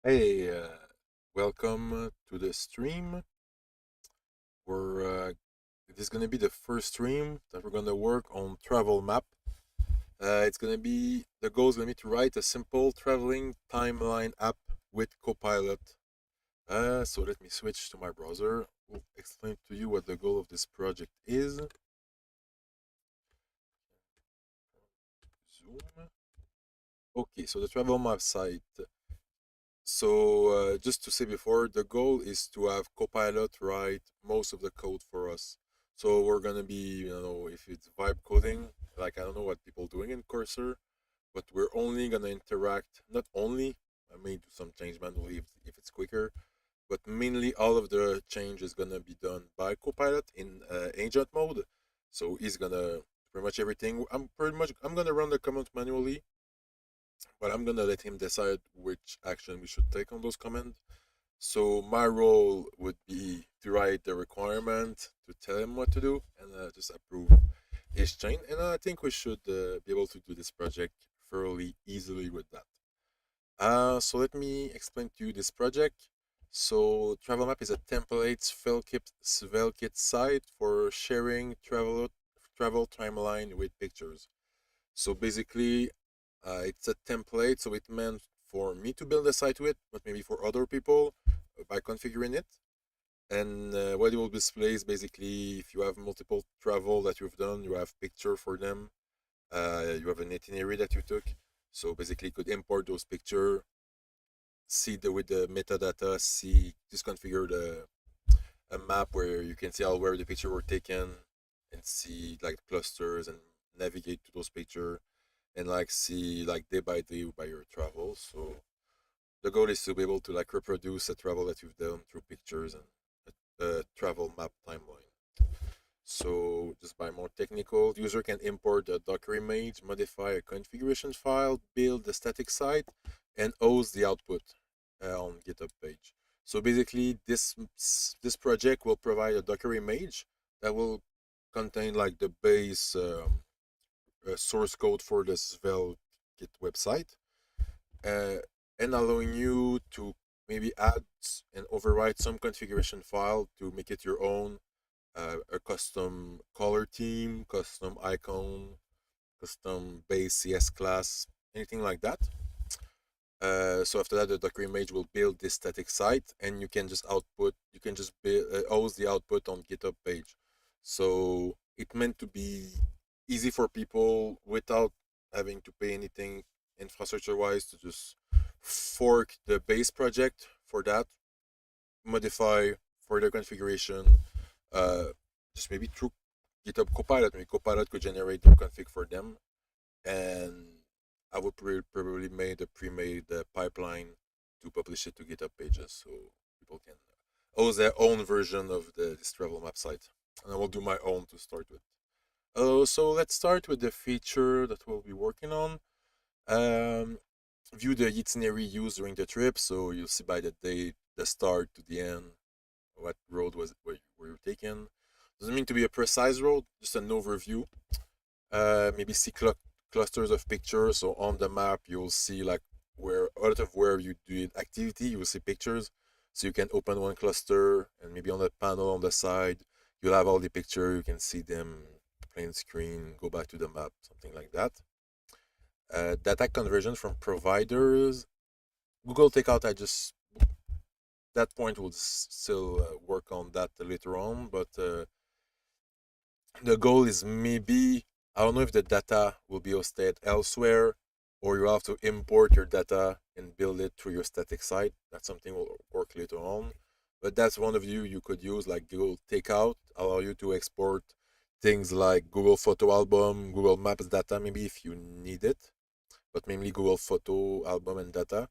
Hey, welcome to the stream. This is gonna be the first stream that we're gonna work on travel map. It's gonna be the goal is gonna be to write a simple traveling timeline app with Copilot. So let me switch to my browser. We'll explain to you what the goal of this project is. Zoom. Okay, so the travel map site. So just to say before, the goal is to have Copilot write most of the code for us. So we're gonna be, if it's vibe coding, like I don't know what people doing in Cursor, but we're only gonna interact. Not only, I may do some change manually if it's quicker, but mainly all of the change is gonna be done by Copilot in agent mode. So he's gonna pretty much everything. I'm gonna run the command manually, but I'm gonna let him decide which action we should take on those commands. So my role would be to write the requirement, to tell him what to do, and just approve his chain. And I think we should be able to do this project fairly easily with that. So let me explain to you this project. So Travel Map is a templates Svelkit site for sharing travel timeline with pictures. So basically, it's a template, so it meant for me to build a site with, but maybe for other people by configuring it. And what it will display is basically if you have multiple travel that you've done, you have picture for them. You have an itinerary that you took. So basically, you could import those picture, see with the metadata, see just configure the a map where you can see all where the picture were taken and see like clusters and navigate to those picture and like see like day by your travel. So the goal is to be able to like reproduce a travel that you've done through pictures and a travel map timeline. So just by more technical, user can import a Docker image, modify a configuration file, build the static site, and host the output on GitHub page. So basically, this project will provide a Docker image that will contain like the base source code for the Svelte Git website, uh, and allowing you to maybe add and override some configuration file to make it your own, a custom color theme, custom icon, custom base CS class, anything like that. So after that, the Docker image will build this static site, and you can just host the output on GitHub page. So it meant to be easy for people without having to pay anything infrastructure wise to just fork the base project for that, modify further configuration, uh, just maybe through GitHub Copilot. Maybe Copilot could generate the config for them, and I would probably made a pre-made pipeline to publish it to GitHub pages so people can host their own version of this travel map site. And I will do my own to start with. So let's start with the feature that we'll be working on. Um, View the itinerary used during the trip, so you'll see by the date, the start to the end, what road was where you're taking. Doesn't mean to be a precise road, just an overview. Maybe see clusters of pictures. So on the map, you'll see like where out of where you did activity, you'll see pictures. So you can open one cluster and maybe on the panel on the side, you'll have all the picture. You can see them plain screen, go back to the map, something like that. Data conversion from providers. Google Takeout, I just that point will still work on that later on, but the goal is maybe I don't know if the data will be hosted elsewhere or you have to import your data and build it through your static site. That's something we'll work later on. But that's one of you could use like Google Takeout, allow you to export things like Google Photo Album, Google Maps data, maybe if you need it, but mainly Google Photo Album and data.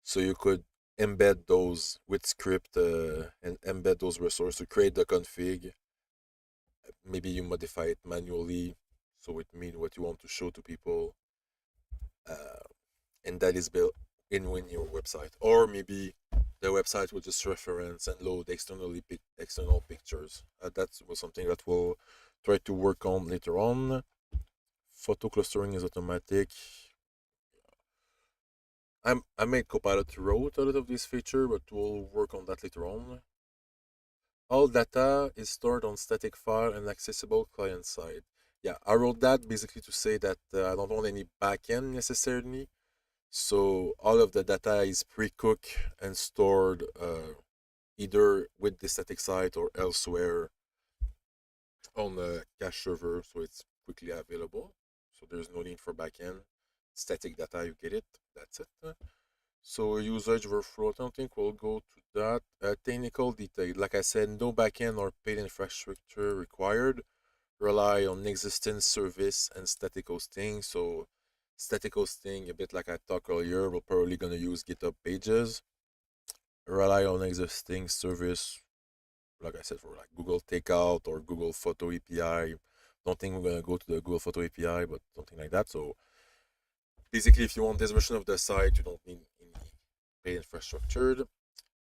So you could embed those with script and embed those resources to create the config. Maybe you modify it manually so it means what you want to show to people, uh, and that is built in your website. Or maybe the website will just reference and load external pictures. That's something that we'll try to work on later on. Photo clustering is automatic. I made Copilot wrote a lot of this feature, but we'll work on that later on. All data is stored on static file and accessible client side. Yeah, I wrote that basically to say that I don't want any backend necessarily. So all of the data is pre-cooked and stored either with the static site or elsewhere on the cache server, so it's quickly available. So there's no need for backend. Static data, you get it. That's it. So usage workflow, I don't think we'll go to that. Technical detail, like I said, no backend or paid infrastructure required. Rely on existing service and static hosting. So static hosting, a bit like I talked earlier, we're probably gonna use GitHub Pages. Rely on existing service, like I said, for like Google Takeout or Google Photo API. Don't think we're gonna go to the Google Photo API, but something like that. So basically, if you want this version of the site, you don't need any paid infrastructure.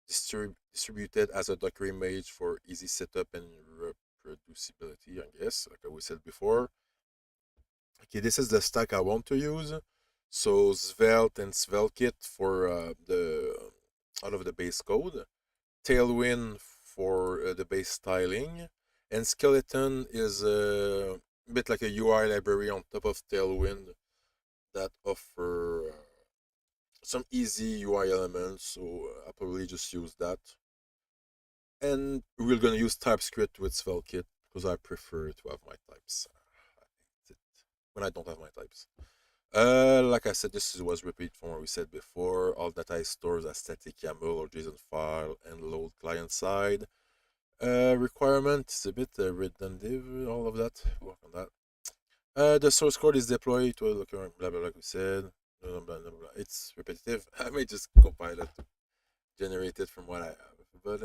Distributed as a Docker image for easy setup and reproducibility, I guess, like we said before. Okay, this is the stack I want to use. So Svelte and SvelteKit for the all of the base code. Tailwind for the base styling, and Skeleton is a bit like a UI library on top of Tailwind that offer some easy UI elements. So I'll probably just use that. And we're gonna use TypeScript with SvelteKit because I prefer to have my types. I hate it when I don't have my types. Like I said, this was repeat from what we said before. All data is stored as static YAML or JSON file and load client side. Requirement is a bit redundant, all of that. Work on that. The source code is deployed to a local blah blah, like we said. Blah, blah, blah, blah. It's repetitive. I may just compile it to generate it from what I have, but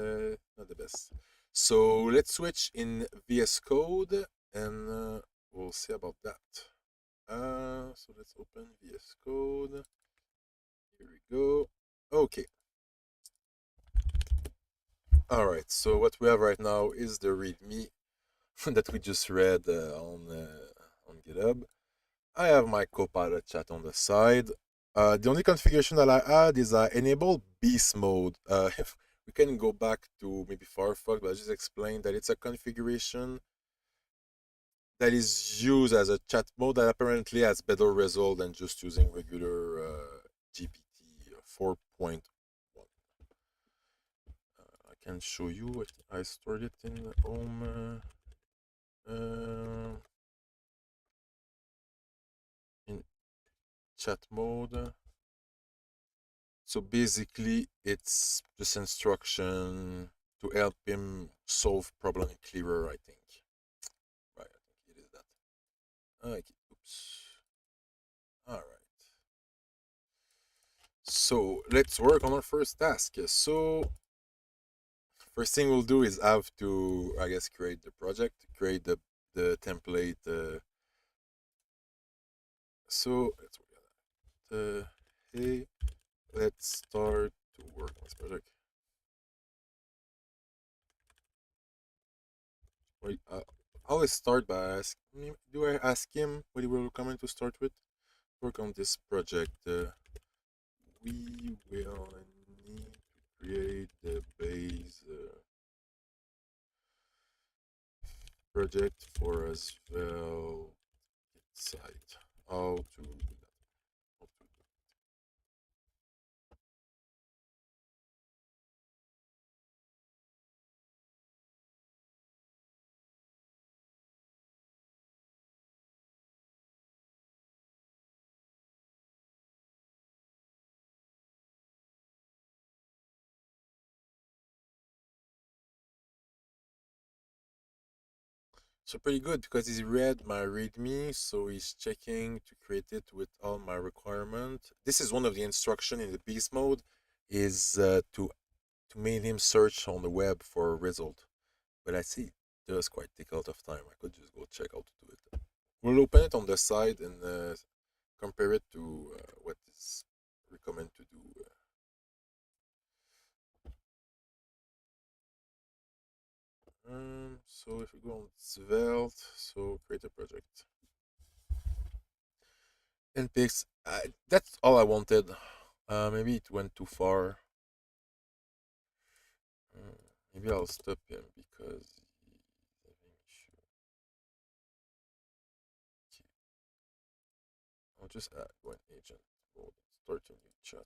not the best. So let's switch in VS Code and we'll see about that. So let's open VS Code. Here we go. Okay. All right. So what we have right now is the README that we just read on GitHub. I have my Copilot chat on the side. The only configuration that I add is I enable beast mode. If we can go back to maybe Firefox, but I just explained that it's a configuration that is used as a chat mode that apparently has better result than just using regular GPT 4.1. I can show you. I stored it in the home. In chat mode. So basically, it's just instruction to help him solve problem clearer, I think. Right, I think it is that. Okay, oops. All right. So let's work on our first task. So first thing we'll do is have to, I guess, create the project, create the template. So let's work on that. Hey, let's start to work on this project. Wait, I always start by asking. Do I ask him what he will recommend to start with? Work on this project. We will need to create the base project for as well site. How to do that? How to do So pretty good because he's read my README, so he's checking to create it with all my requirement. This is one of the instruction in the beast mode, is to make him search on the web for a result. But I see it does quite take a lot of time. I could just go check how to do it. We'll open it on the side and compare it to what is recommended to do. So if we go on Svelte, so create a project. And picks, that's all I wanted. Maybe it went too far. Maybe I'll stop him because he's having issue. Okay. I'll just add one agent. We'll start a new chat.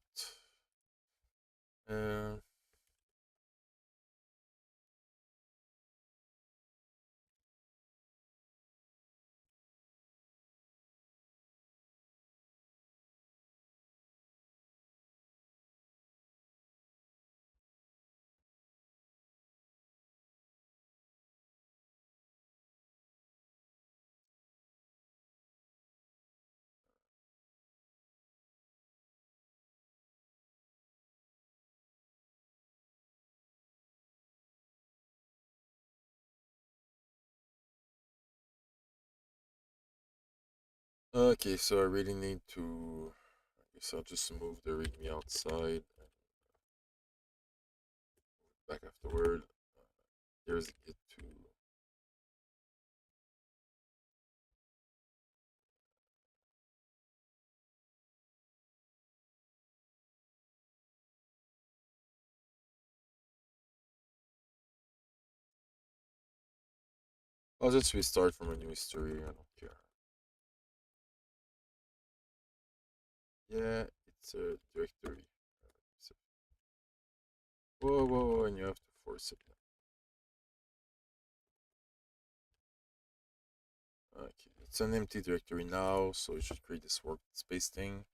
Uh, okay, so I really need to. I guess I'll just move the readme outside and back afterward. There's git to. I'll just restart from a new history. I don't care. Yeah, it's a directory. So, whoa, whoa, whoa, and you have to force it. Okay, it's an empty directory now, so it should create this workspace thing.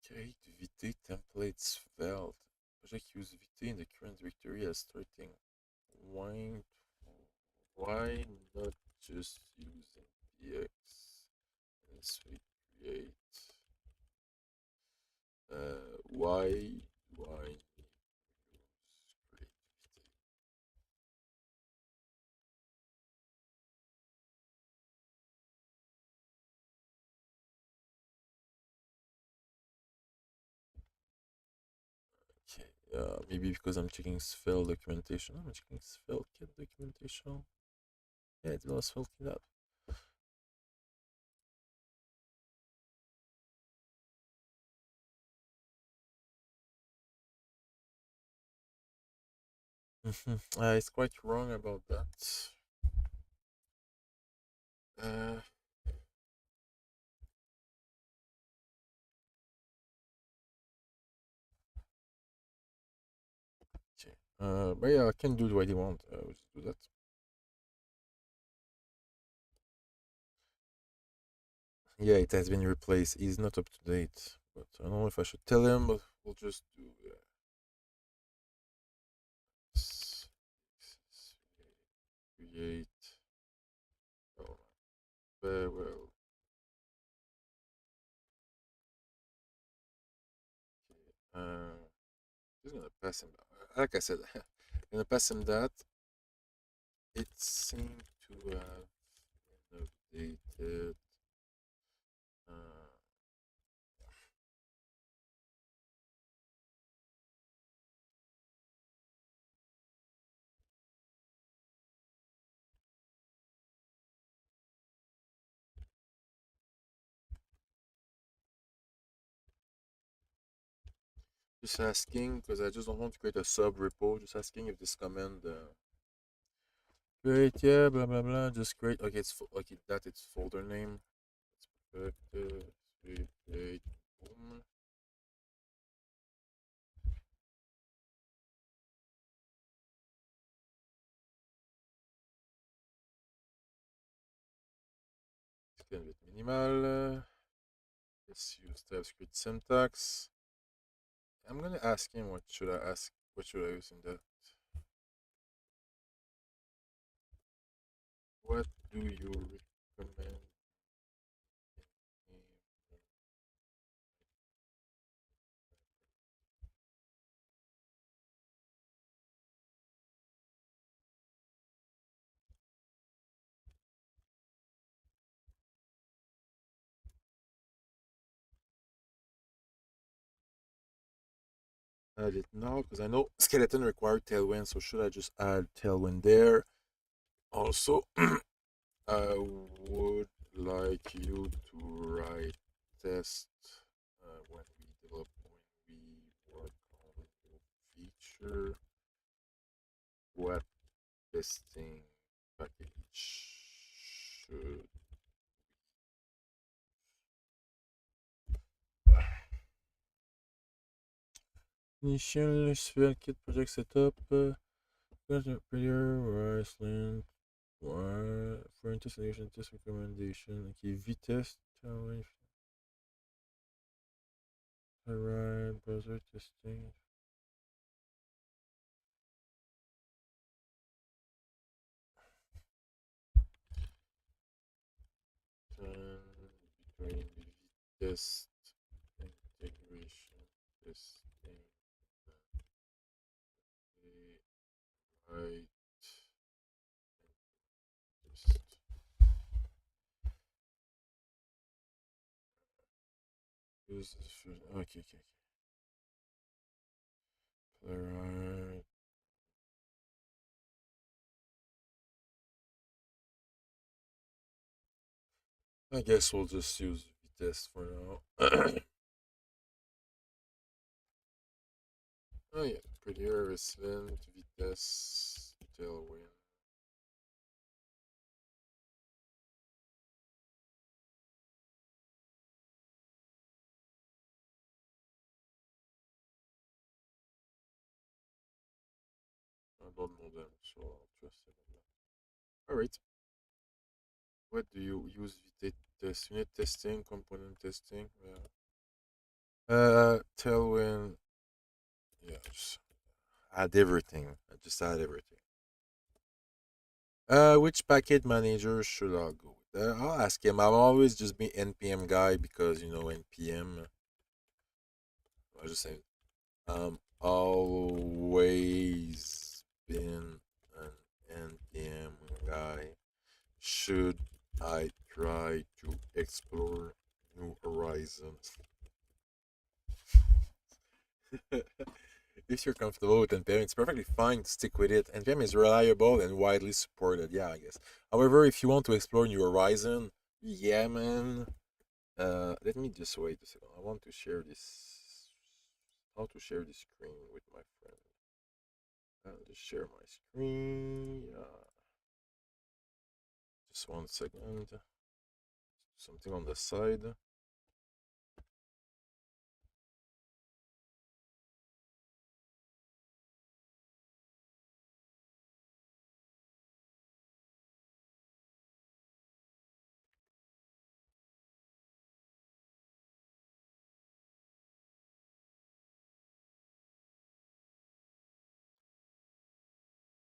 Create VT templates valve. Project use VT in the current directory as starting. Why, why not just use npx as we create? Why do I need to use create VT? Okay, maybe because I'm checking Svelte documentation. I'm checking Svelte kit documentation. Yeah, it was Svelte kit up. It's quite wrong about that. Uh, okay. But yeah, I can do what I want. We'll just do that. Yeah, it has been replaced. He's not up to date. But I don't know if I should tell him, but we'll just do create. Oh, very well. Just gonna pass him. Like I said, I'm gonna pass him that. It seemed to have been updated. Uh, just asking because I just don't want to create a sub repo. Just asking if this command create, yeah, blah blah blah. Just create. Okay, okay that it's folder name. Let's put create. Boom. It's a bit minimal. Let's use TypeScript syntax. I'm gonna ask him what should I ask. What should I use in that? What do you recommend? Add it now because I know skeleton required tailwind, so should I just add tailwind there? Also, I would like you to write test sure what testing package should initial spell kit project setup. Got a player, Iceland. For installation test recommendation. Okay, V-test. Alright, browser testing. Turn between V-test integration testing. Right. Test. Use this for, okay. Alright. I guess we'll just use V-test for now. Oh yeah, prettier, slim, V-test, tailwind. I don't know them, so I'll trust them on that. Alright. What do you use test? Unit testing, component testing. Yeah. Tailwind. Yeah, just add everything. I just add everything. Which packet manager should I go with? I'll ask him. I've always just been NPM guy because NPM. I just say always been an NPM guy. Should I try to explore new horizons? If you're comfortable with NPM, it's perfectly fine to stick with it. NPM is reliable and widely supported. Yeah, I guess. However, if you want to explore new horizon, yeah, man. Let me just wait a second. I want to share this. How to share this screen with my friend? I'll just share my screen. Just 1 second. Something on the side.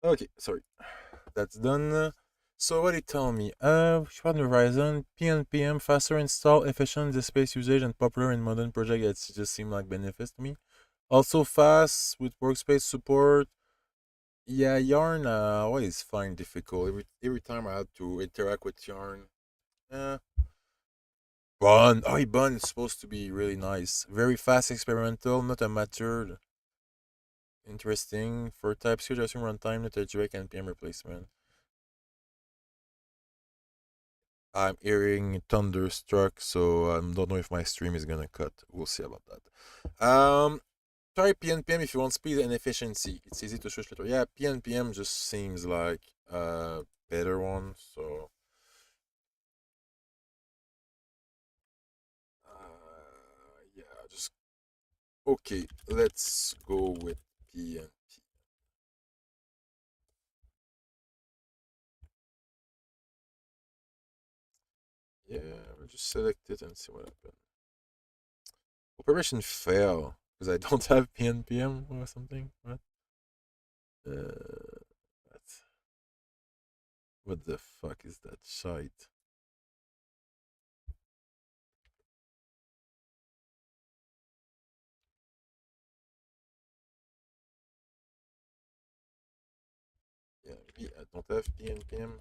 Okay, sorry. That's done. So what it tell me? What Horizon, PNPM, faster install, efficient disk space usage, and popular in modern projects. It just seem like benefits to me. Also fast with workspace support. Yeah, Yarn always find difficult. Every time I had to interact with Yarn. Yeah. Bun. Oh, Bun is supposed to be really nice. Very fast, experimental, not a matured. Interesting. For TypeScript, assume runtime, not a direct NPM replacement. I'm hearing thunderstruck, so I don't know if my stream is gonna cut. We'll see about that. Try PNPM if you want speed and efficiency. It's easy to switch later. Yeah, PNPM just seems like a better one. So, yeah, just okay. Let's go with PNP. Yeah, we'll just select it and see what happens. Operation fail because I don't have PNPM or something. What? Uh, what? What the fuck is that shite? Yeah, maybe I don't have PNPM.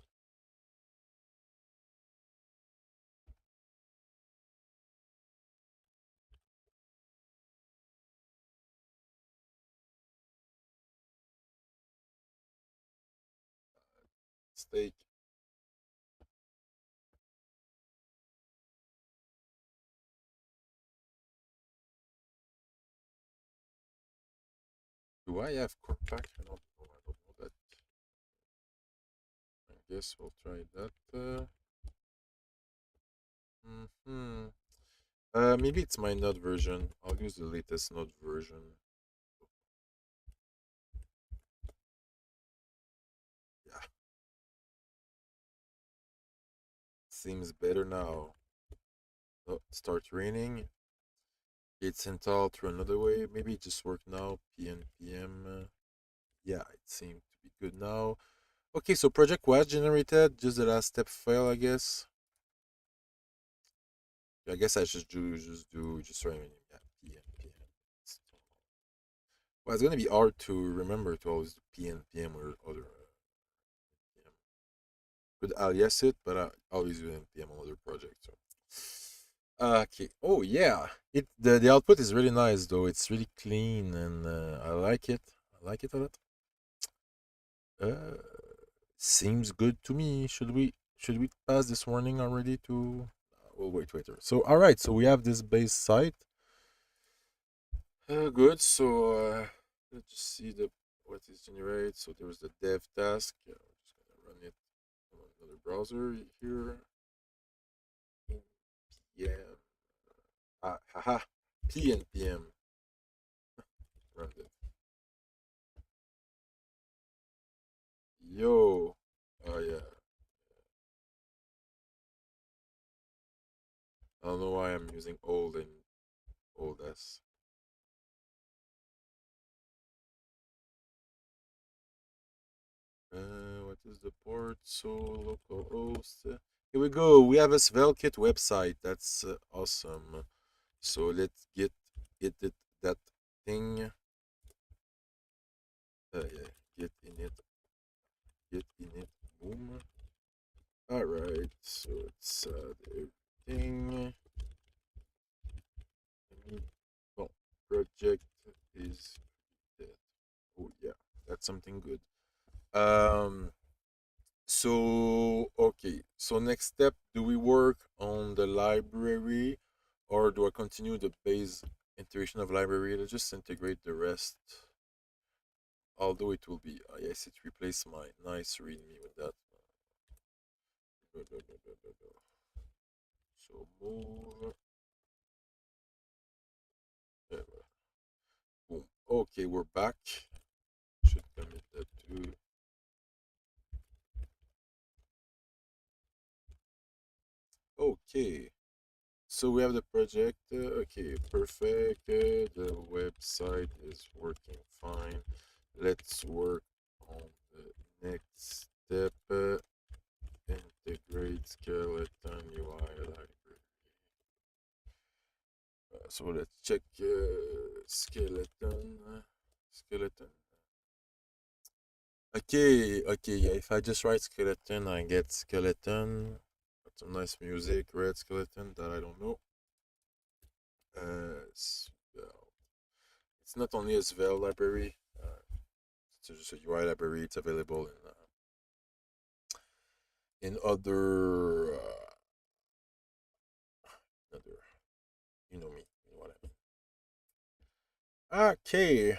Stake. Do I have core pack? I don't know that. I guess we'll try that. Hmm. Maybe it's my Node version. I'll use the latest Node version. Yeah, seems better now. Oh, start raining. It's installed through another way. Maybe it just worked now. PNPM. Yeah, it seemed to be good now. Okay, so project was generated. Just the last step fail, I guess. I guess I should just running. Yeah, PNPM. Well, it's gonna be hard to remember to always do PNPM or other PM. Could alias it, but I always do NPM on other projects. So. Okay. Oh yeah. The output is really nice though. It's really clean and I like it. I like it a lot. Uh, seems good to me. Should we pass this warning already to? Well, wait. So all right. So we have this base site. Good. So let's just see the what is generated. So there's the dev task. Yeah, we're just gonna run it on another browser here. Yeah. Haha. PNPM. Run it. Yo. Oh yeah. I don't know why I'm using old and old s. What is the port? So localhost. Here we go. We have a SvelKit website. That's awesome. So let's get it that thing. Yeah, get in it. Get in it. Boom. All right. So it's everything. Oh, project is dead. Oh yeah, that's something good. Um. So okay. So next step, do we work on the library, or do I continue the base integration of library? Let's just integrate the rest. Although it will be, yes, it replace my nice readme with that. So move. There, boom. Okay, we're back. Should commit that to. Okay. So we have the project. Okay, perfect. The website is working fine. Let's work on the next step. Integrate skeleton UI library. So let's check skeleton. Skeleton. Okay, yeah. If I just write skeleton, I get skeleton. Got some nice music. Red skeleton that I don't know. It's not only a Svelte library. It's just a UI library. It's available in other. You know me. You know what I mean. Okay.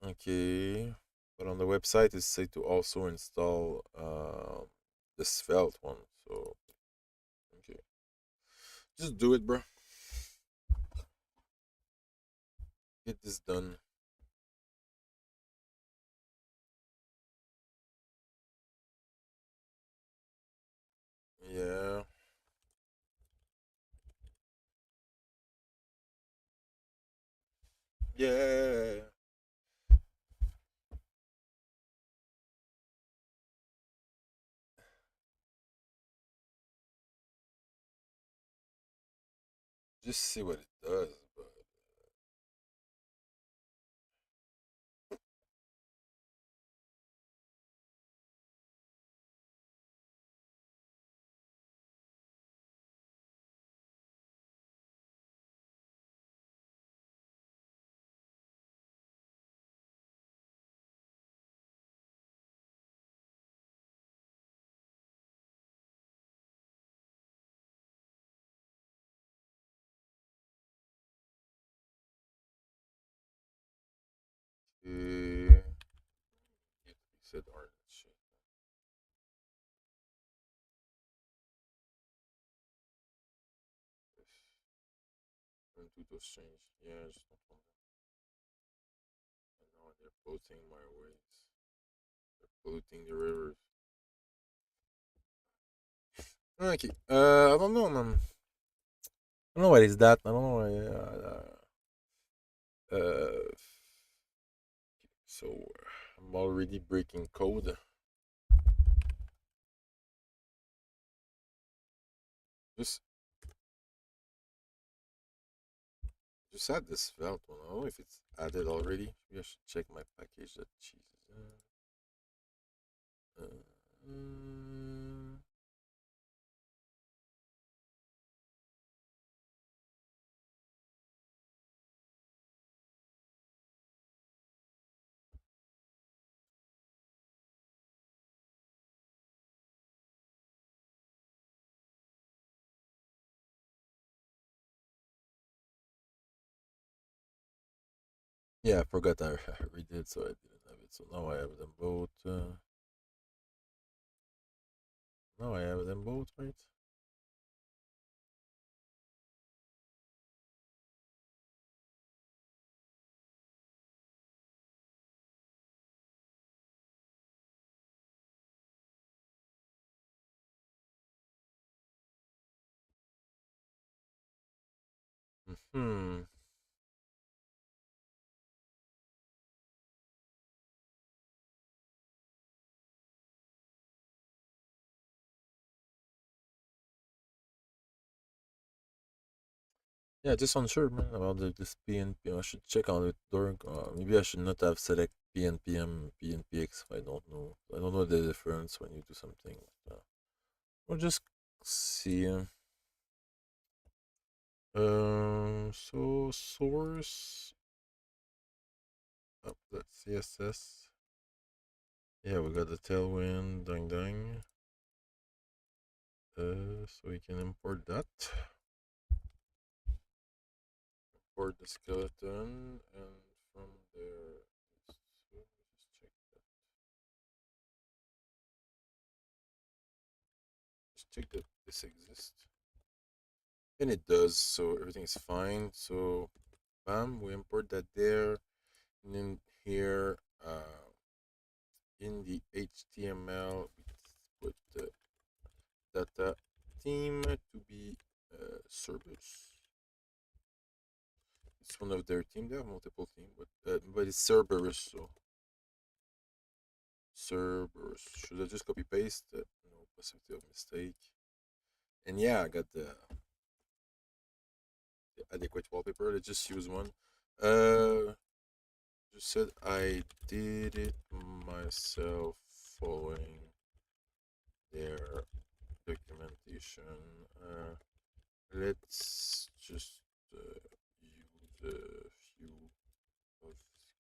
Okay. But on the website, it says to also install the Svelte one. So okay, just do it, bro. Get this done. Yeah. Yeah. Just see what it does. But Git reset art shit. Don't do those change. Yeah, I just don't want them. And now they're polluting my ways. They're polluting the rivers. Okay. I don't know, man. I don't know what is that. I don't know. So I'm already breaking code. Just just add this felt one. I don't know if it's added already. Maybe I should check my package. That Jesus. Uh, uh, yeah, I forgot I redid, so I didn't have it. So now I have them both. Now I have them both, right? Hmm. Yeah, just unsure, man, about this PNP. I should check on it during. Maybe I should not have select PNPM, PNPX. I don't know. I don't know the difference when you do something. We'll just see. So source. Oh, that's CSS. Yeah, we got the tailwind. Dang dang. So we can import that. Import the skeleton, and from there, just check that. Just check that this exists, and it does. So everything is fine. So, bam, we import that there, and then here, in the HTML, we put the data theme to be Cerberus. It's one of their team. They have multiple team, but it's Cerberus. So Cerberus. Should I just copy paste? No possibility of mistake. And yeah, I got the adequate wallpaper. Let's just use one. Just said I did it myself following their documentation. Let's just use a few of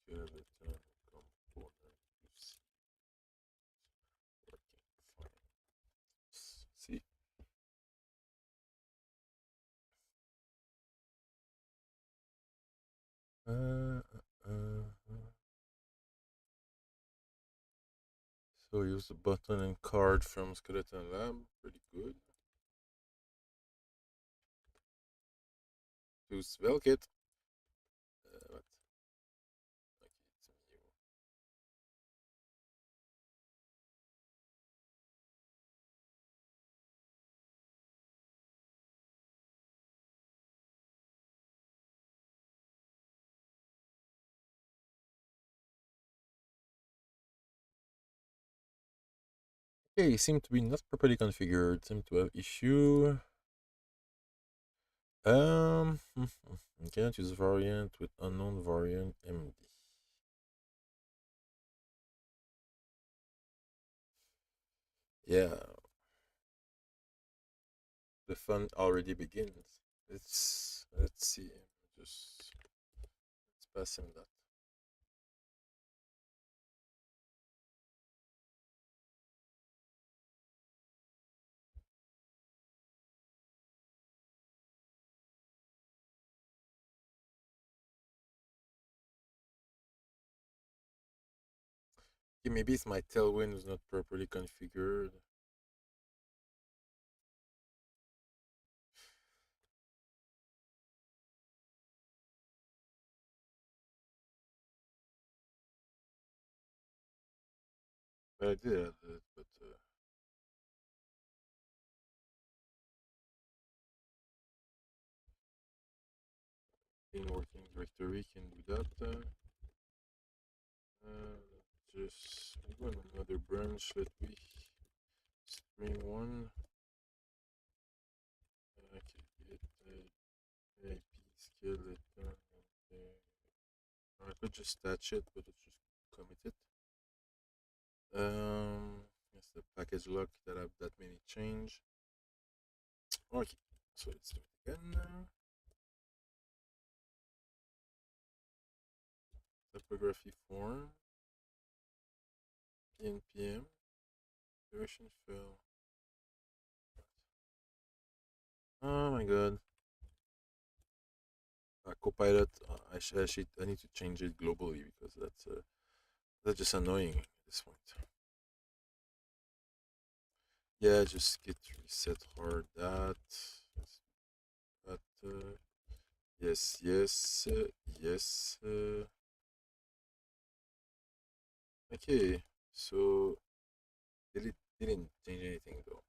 skeleton component to see working fine. See. Uh, so use the button and card from Skeleton Lab. Pretty good. To spell kit. What? Okay, it's new. Okay, seem to be not properly configured. Seem to have issue. Cannot use variant with unknown variant MD. Yeah, the fun already begins. Let's see. Just let's pass him that. Okay, maybe it's my tailwind was not properly configured. But I did add it, but in working directory can do that. Just go on another branch. Let me string one. Okay, get IP skeleton. I could just attach it, but let's just commit it. It's the package lock that have that many change. Okay, so let's do it again. Typography form, npm, version fill. Oh my god. Copilot, I need to change it globally because that's just annoying at this point. Yeah, just git reset hard that yes, yes, yes. Okay, so didn't change anything though.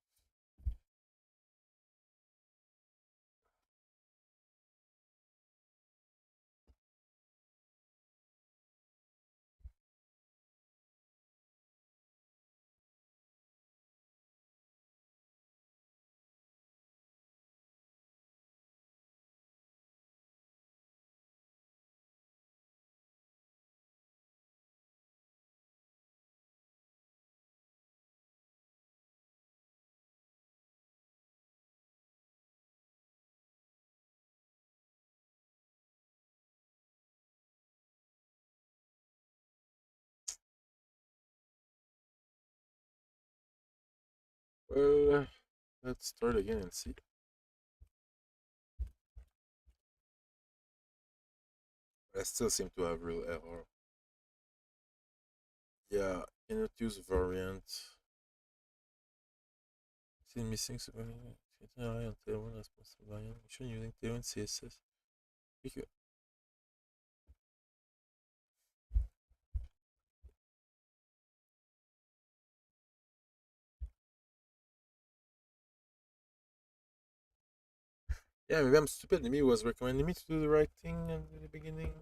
Well, let's start again and see. I still seem to have real error. Yeah, cannot use variant. Still missing variant. Tailwind responsive variant. Should using Tailwind CSS. Okay. Yeah, maybe I'm stupid. Maybe it was recommending me to do the right thing at the beginning.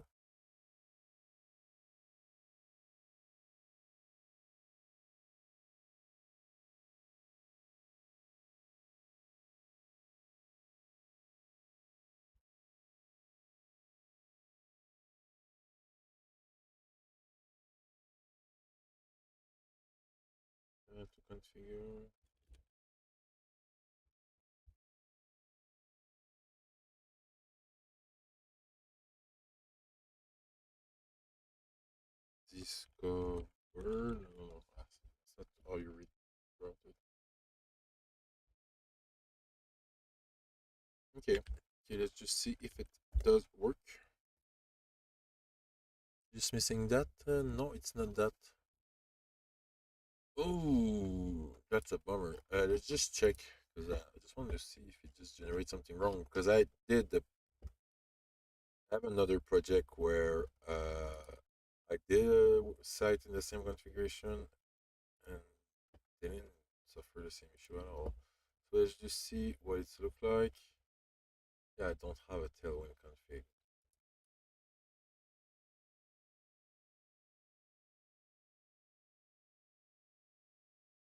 To configure. Discover. No, that's not how you read about it. Okay. Okay, let's just see if it does work. Just missing that? No, it's not that. Oh, that's a bummer. Let's just check because I just wanted to see if it just generates something wrong. Because I have another project where I did a site in the same configuration and didn't suffer the same issue at all. So let's just see what it's look like. Yeah, I don't have a tailwind config.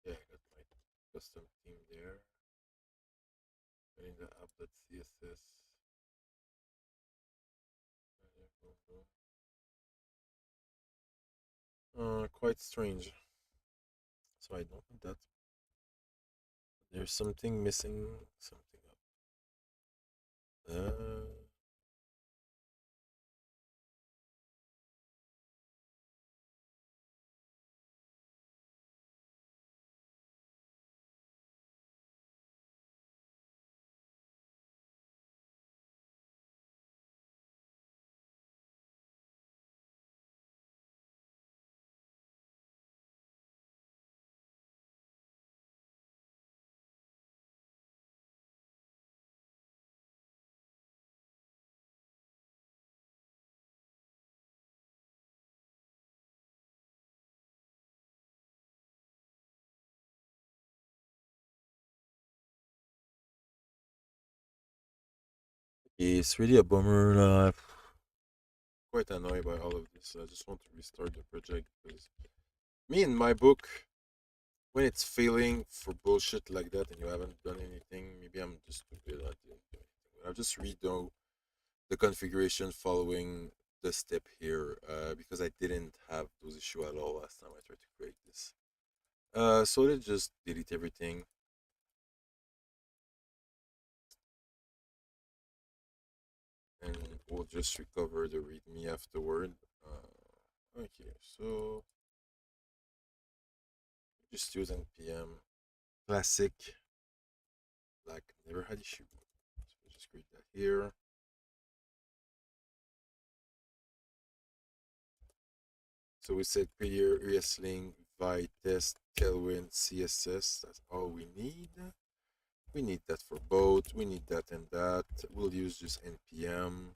Yeah, I got my custom theme there. And in the app.css. Quite strange. So I don't want that. There's something missing, something up. It's really a bummer. Quite annoyed by all of this. I just want to restart the project because me in my book, when it's failing for bullshit like that and you haven't done anything, maybe I'm just stupid. I didn't do anything. I'll just redo the configuration following the step here because I didn't have those issues at all last time I tried to create this. So let's just delete everything and we'll just recover the readme afterward. Okay, so just use npm classic like never had issue. So we'll just create that here. So we said clear ESLink, Vitest, Tailwind, CSS. That's all we need. We need that for both. We need that and that. We'll use just npm.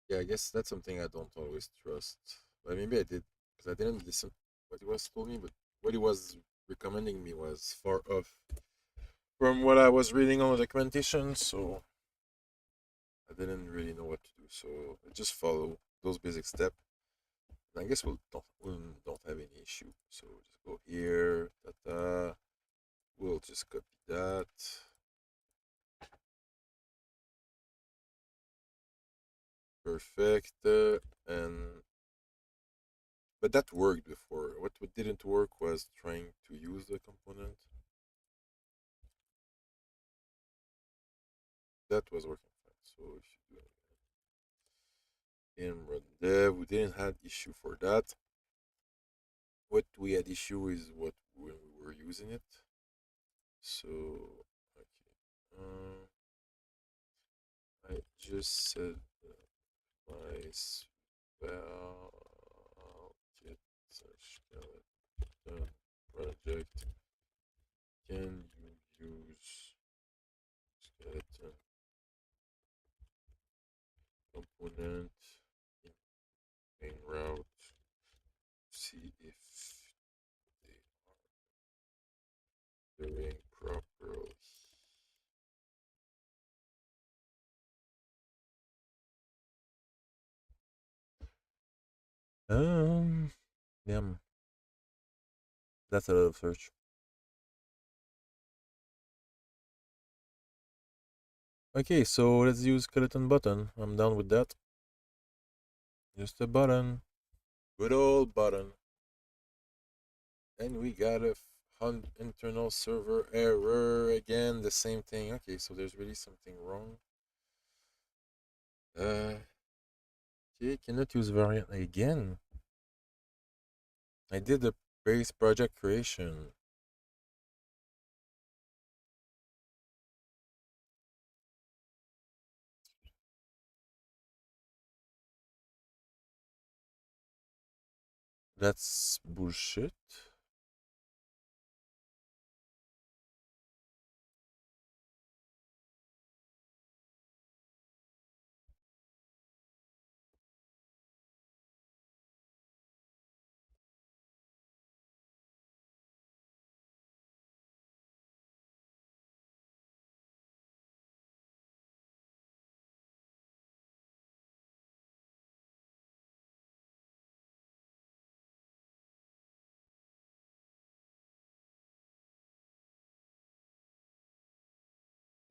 Yeah, I guess that's something I don't always trust. But maybe I did because I didn't listen what he was told me, but what he was recommending me was far off from what I was reading on the documentation, so I didn't really know what to do. So I just follow those basic steps. And I guess we don't have any issue. So just go here, ta. We'll just copy that. Perfect. And but that worked before. What didn't work was trying to use the component. That was working fine. So if you do in run dev, we didn't have issue for that. What we had issue is what when we were using it. So okay, I just said my spell get skeleton project. Can you use skeleton component in main route? See if they are doing properly. Yeah, that's a lot of search. Okay, so let's use skeleton button. I'm down with that. Just a button. Good old button. And we got a internal server error again. The same thing. Okay, so there's really something wrong. Okay, cannot use variant again. I did the base project creation. That's bullshit.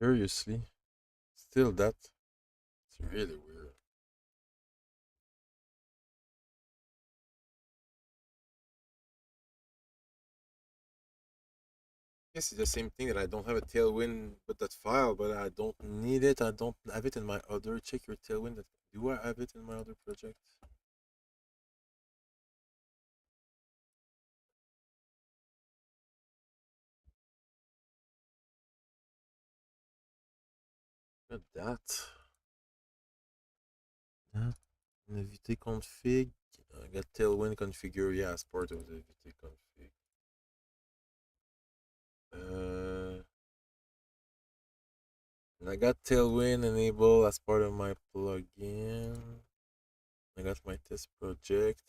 Seriously? Still that? It's really weird. Yes, it's the same thing that I don't have a tailwind but that file, but I don't need it. I don't have it in my other. Check your tailwind. Do I have it in my other project? Not that. That In the VT config, I got Tailwind configure. Yeah, as part of the VT config. Uh, and I got Tailwind enabled as part of my plugin. I got my test project.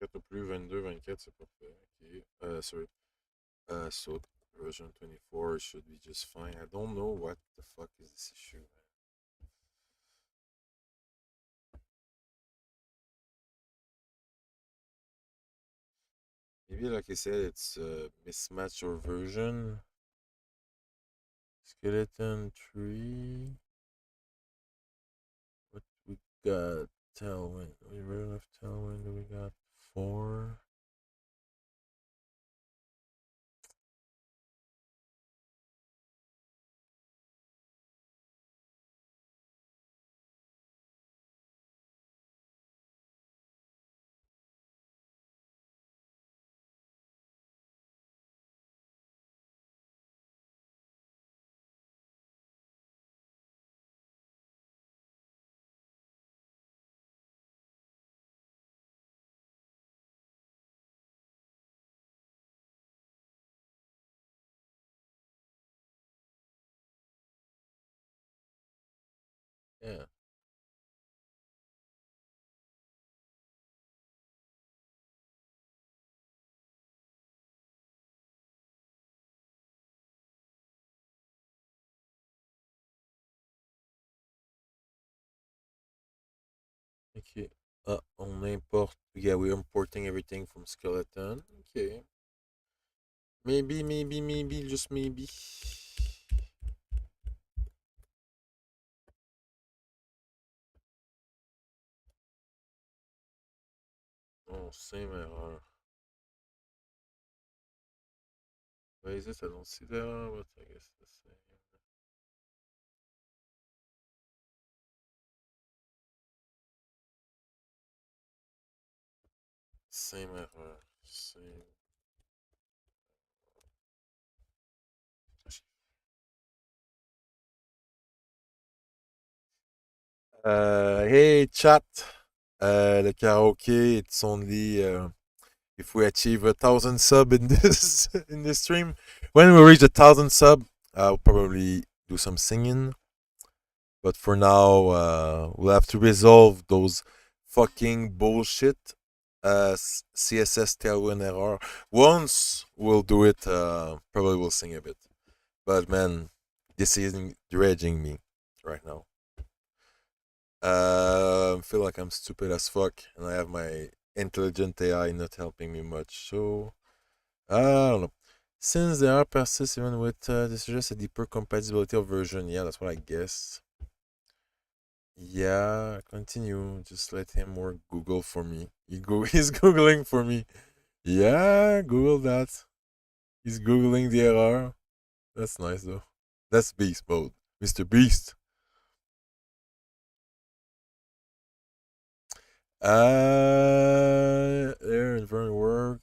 Quatre plus 22, 24, c'est parfait. Ok. Sorry. So version 24 should be just fine. I don't know what the fuck is this issue, man. Maybe like I said, it's mismatch or version. Skeleton tree. What we got? Tailwind. We version of Tailwind. We got 4. Yeah. Okay. On import. Yeah, we're importing everything from Skeleton. Okay. Maybe, just maybe. Oh, same error. Why is it? I don't see the error, but I guess the same. Same error. Same. Hey chat. The karaoke. It's only if we achieve 1,000 sub in this in this stream. When we reach 1,000 sub, I'll probably do some singing. But for now, we'll have to resolve those fucking bullshit CSS tailwind error. Once we'll do it, probably we'll sing a bit. But man, this is dredging me right now. I feel like I'm stupid as fuck, and I have my intelligent AI not helping me much. So I don't know. Since they are persist even with this is just a deeper compatibility of version. Yeah, that's what I guess. Yeah, continue. Just let him work Google for me. He's Googling for me. Yeah, Google that. He's Googling the error. That's nice though. That's beast mode. Mr. Beast. There in very work.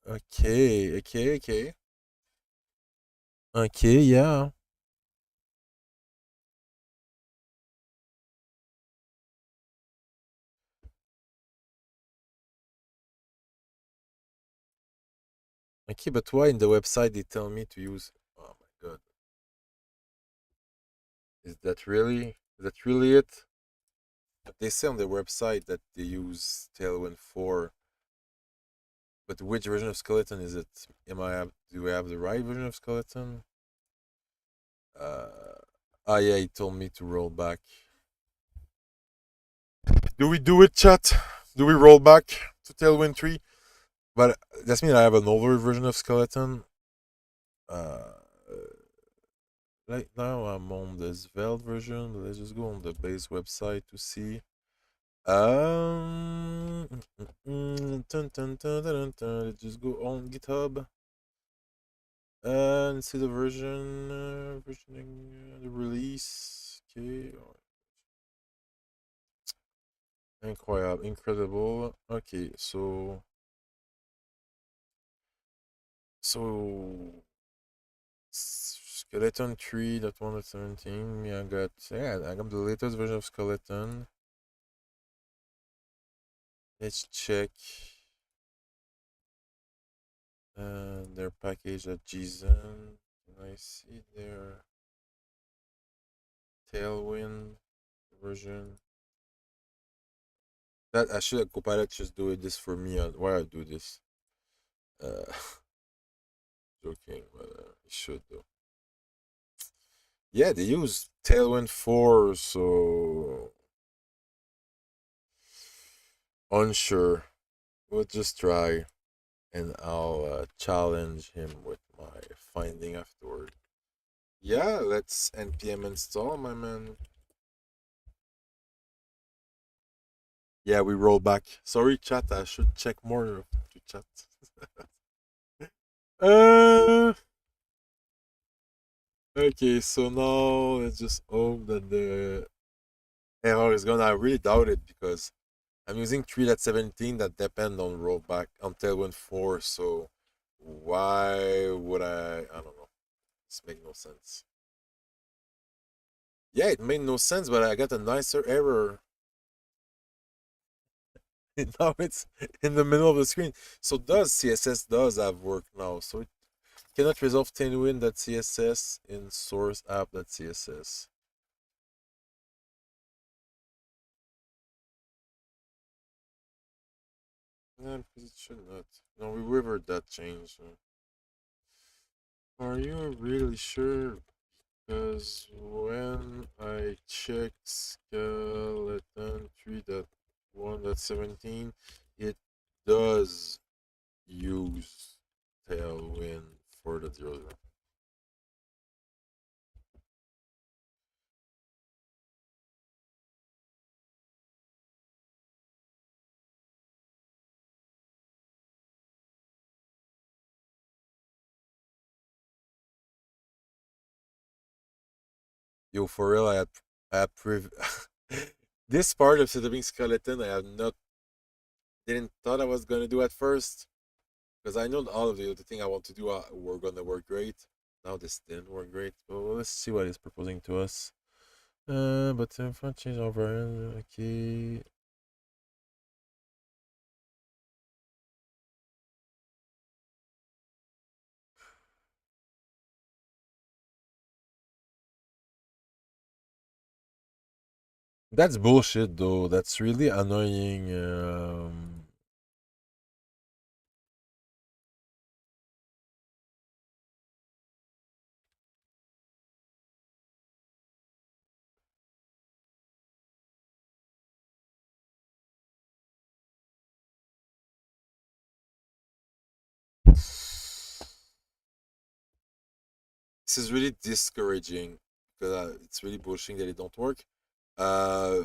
Okay. Okay, yeah. Okay, but why in the website they tell me to use? Oh my god, is that really it? But they say on their website that they use Tailwind 4, but which version of Skeleton is it? Do I have the right version of Skeleton? Uh, yeah, he told me to roll back. Do we do it, chat? Do we roll back to Tailwind 3? But that means I have an older version of Skeleton. Uh, right now I'm on the Svelte version. Let's just go on the base website to see. Let's just go on GitHub and see the versioning, the release. Okay, incredible. Okay, so Skeleton 3.1.17. I got the latest version of Skeleton. Let's check their package at JSON. I see their Tailwind version. That I should Copilot just do it this for me. Why I do this? Uh, joking, but it should though. Yeah, they use Tailwind 4, so unsure. We'll just try, and I'll challenge him with my finding afterward. Yeah, let's npm install, my man. Yeah, we roll back. Sorry, chat. I should check more to chat. uh, okay, so now let's just hope that the error is gone. I really doubt it because I'm using 3.17 that depend on rollback on Tailwind 4. So why would I don't know. This make no sense. Yeah, it made no sense, but I got a nicer error. Now it's in the middle of the screen. So does CSS does have work now. So it cannot resolve tailwind.css in source app.css. Yeah, because it should not. No, we revert that change. Are you really sure? Because when I checked skeleton 3.1.17, it does use Tailwind 4.0. Yo, for real, I have this part of setting skeleton I have not didn't thought I was gonna do at first because I know all of the thing I want to do were gonna work great. Now this didn't work great. But let's see what it's proposing to us. But if I change over, okay. That's bullshit though. That's really annoying. This is really discouraging because it's really bullshitting that it don't work. Uh,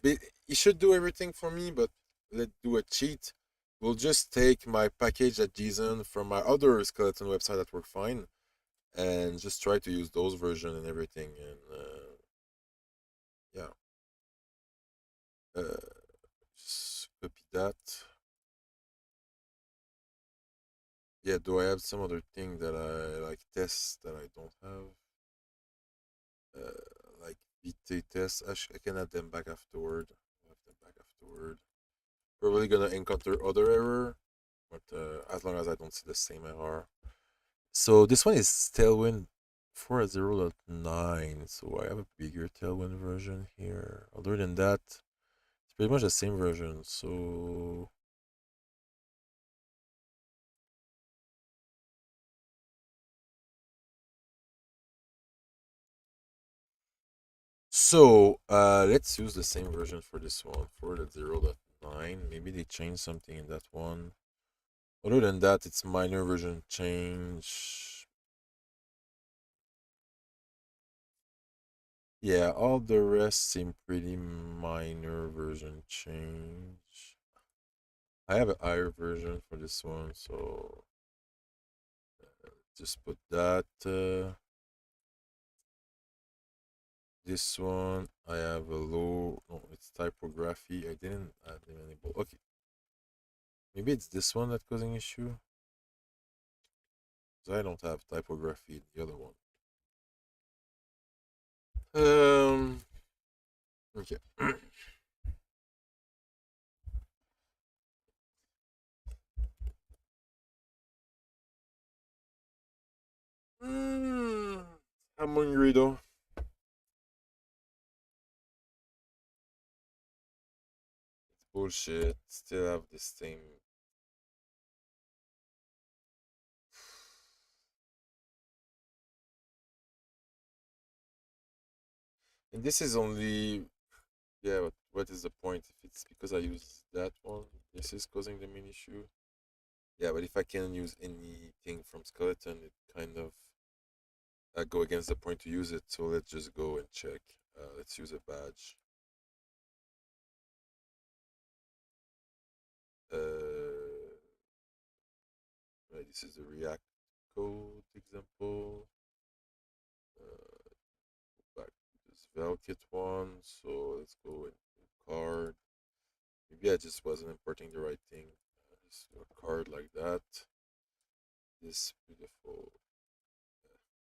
it should do everything for me, but let's do a cheat. We'll just take my package at JSON from my other skeleton website that work fine, and just try to use those version and everything. And yeah, uh, just copy that. Yeah, do I have some other thing that I like test that I don't have? Like VT tests. I can add them back afterward. I'll have them back afterward. Probably gonna encounter other error, but as long as I don't see the same error. So this one is Tailwind 4.0.9. So I have a bigger Tailwind version here. Other than that, it's pretty much the same version. So let's use the same version for this one, 4.0.9. Maybe they changed something in that one. Other than that, it's minor version change. Yeah, all the rest seem pretty minor version change. I have a higher version for this one, so just put that. This one, I have a low. No, it's typography. I didn't add them enable. Okay, maybe it's this one that causing issue. Because I don't have typography in the other one. Okay. Mm, I'm hungry though. Bullshit. Still have this thing. And this is only. Yeah, but what is the point if it's because I use that one? This is causing the main issue. Yeah, but if I can use anything from skeleton, it kind of go against the point to use it. So let's just go and check. Let's use a badge. Right, this is the React code example. Uh, Back to this Velkit one. So let's go into card. Maybe I just wasn't importing the right thing. Just do a card like that. This beautiful.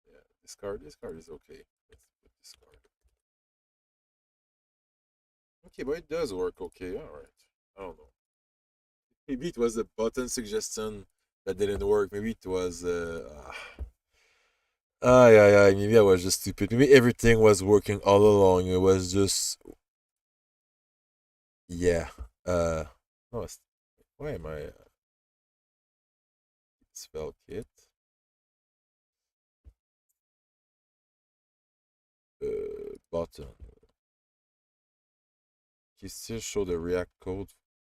Yeah, this card is okay. Let's put this card. Okay, but it does work okay. All right. I don't know. Maybe it was a button suggestion that didn't work. Maybe it was. Yeah, yeah. Maybe I was just stupid. Maybe everything was working all along. It was just. Yeah. No, why am I. Spell kit? Button. He still show the React code.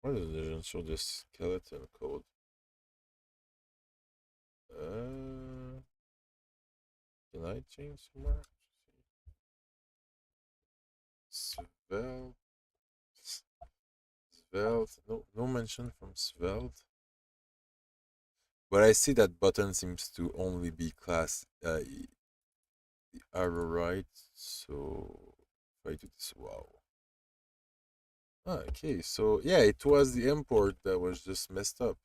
Why does it not show the skeleton code? Uh, can I change somewhere? Svelte. Svelte. No, no mention from Svelte. But I see that button seems to only be class the arrow right. So if I do this, wow. Ah, okay, so yeah, it was the import that was just messed up.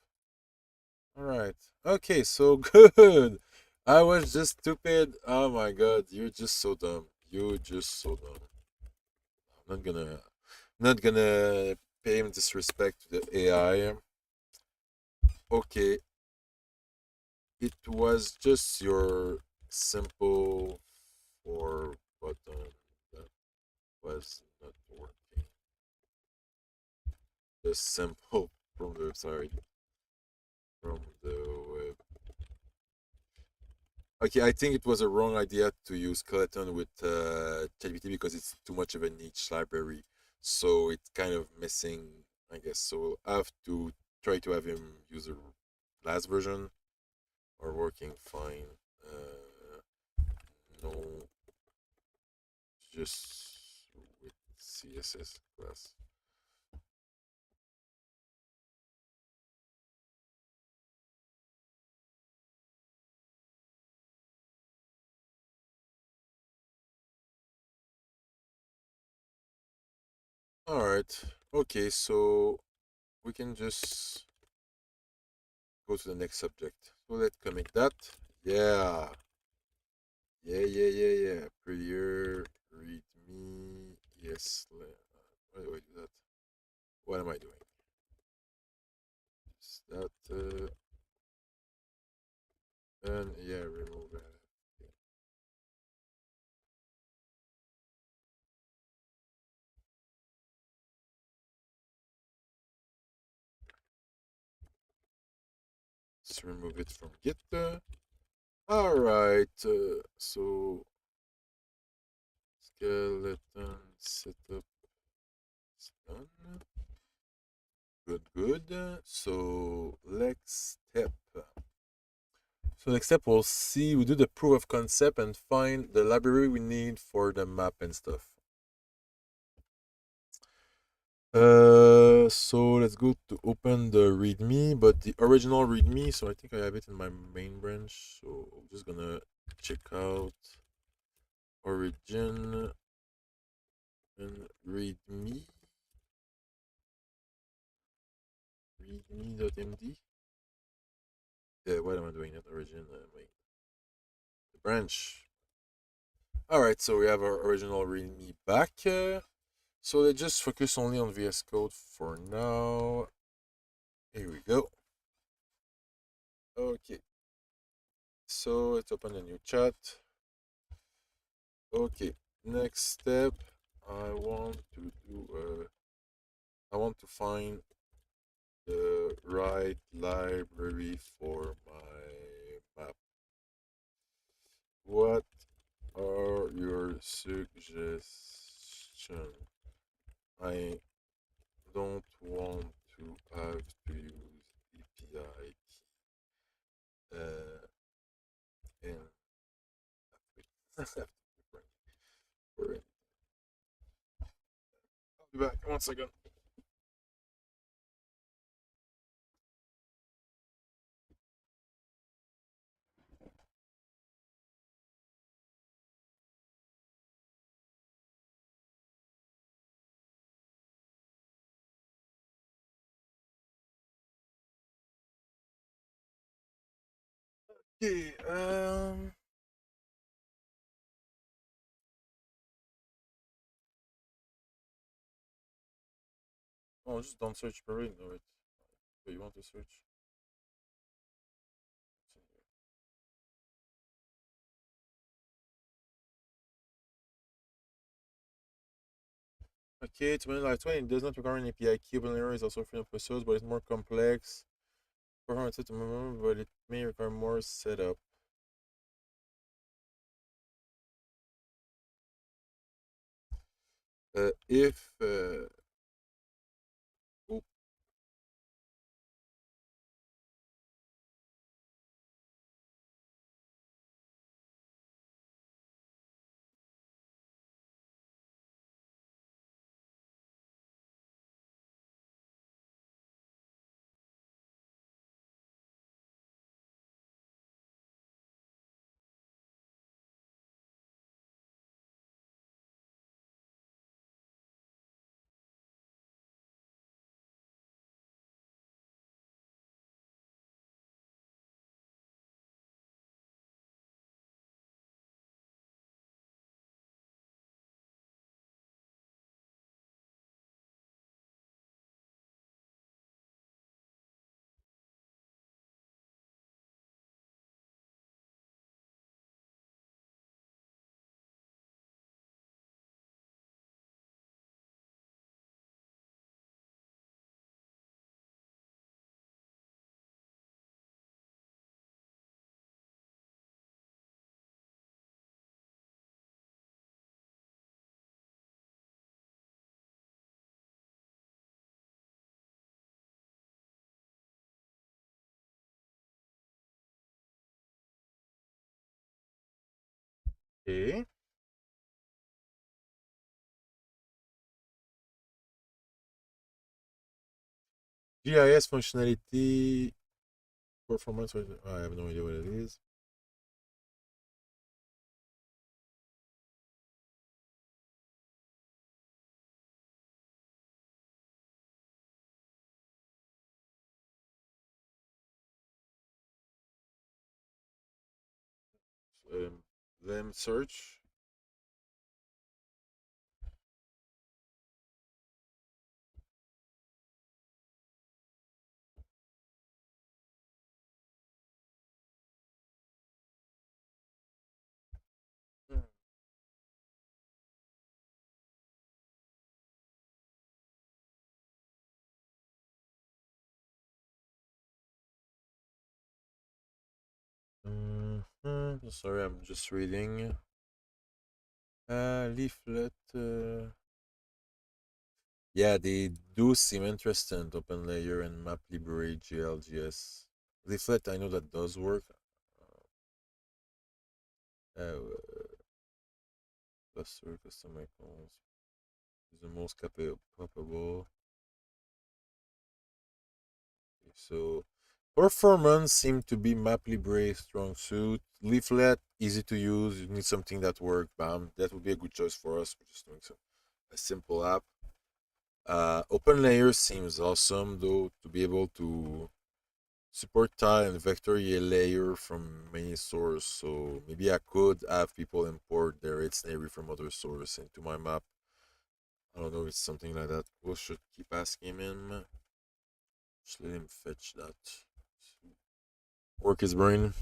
All right. Okay, so good. I was just stupid. Oh my god, you're just so dumb. You're just so dumb. I'm not gonna pay him disrespect to the AI. Okay, it was just your simple for button that was not working. The simple from the sorry from the web. Okay, I think it was a wrong idea to use skeleton with ChatGPT because it's too much of a niche library. So it's kind of missing, I guess. So I have to try to have him use the last version or working fine. know, just with CSS class. All right. Okay, so we can just go to the next subject. So let's commit that. Yeah. Yeah. Prettier, read me. Yes. Why do I do that? What am I doing? Is that, and yeah, remove that. Okay. Let's remove it from Git. All right. So skeleton setup is done. Good. So next step. So next step we'll see we do the proof of concept and find the library we need for the map and stuff. So let's go to open the readme, but the original readme, so I think I have it in my main branch. So I'm just gonna check out origin and readme.md. Yeah, what am I doing? Not origin, wait, the branch. All right, so we have our original readme back. So let's just focus only on VS Code for now. Here we go. Okay, so let's open a new chat. Okay, next step, I want to do. I want to find the right library for my map. What are your suggestions? I don't want to have to use API key. And have to for it. I'll be back. 1 second. Okay. Oh, just don't search parade. No, wait. So you want to search? Okay, to like 20, it does not require an API key. Open is also free of episodes, but it's more complex. Performance to remember, but it may require more setup. If oh, Okay. GIS functionality performance. I have no idea what it is. Um, them search. Sorry, I'm just reading. Leaflet. Yeah, they do seem interesting. OpenLayer and MapLibrary GLGS. Leaflet, I know that does work. Cluster custom icons is the most capable. So performance seem to be MapLibre strong suit. Leaflet easy to use. You need something that works. Bam, that would be a good choice for us. We're just doing a simple app. OpenLayer seems awesome though to be able to support tile and vector layer from many sources. So maybe I could have people import their itinerary from other source into my map. I don't know if it's something like that. We should keep asking him. Just let him fetch that. Work his brain.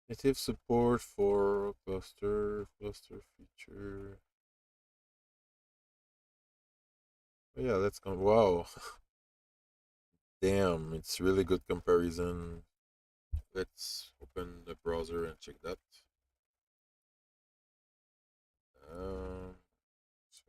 Native support for cluster feature. Oh, yeah, let's go. Wow, damn, it's really good comparison. Let's open the browser and check that. Um, so,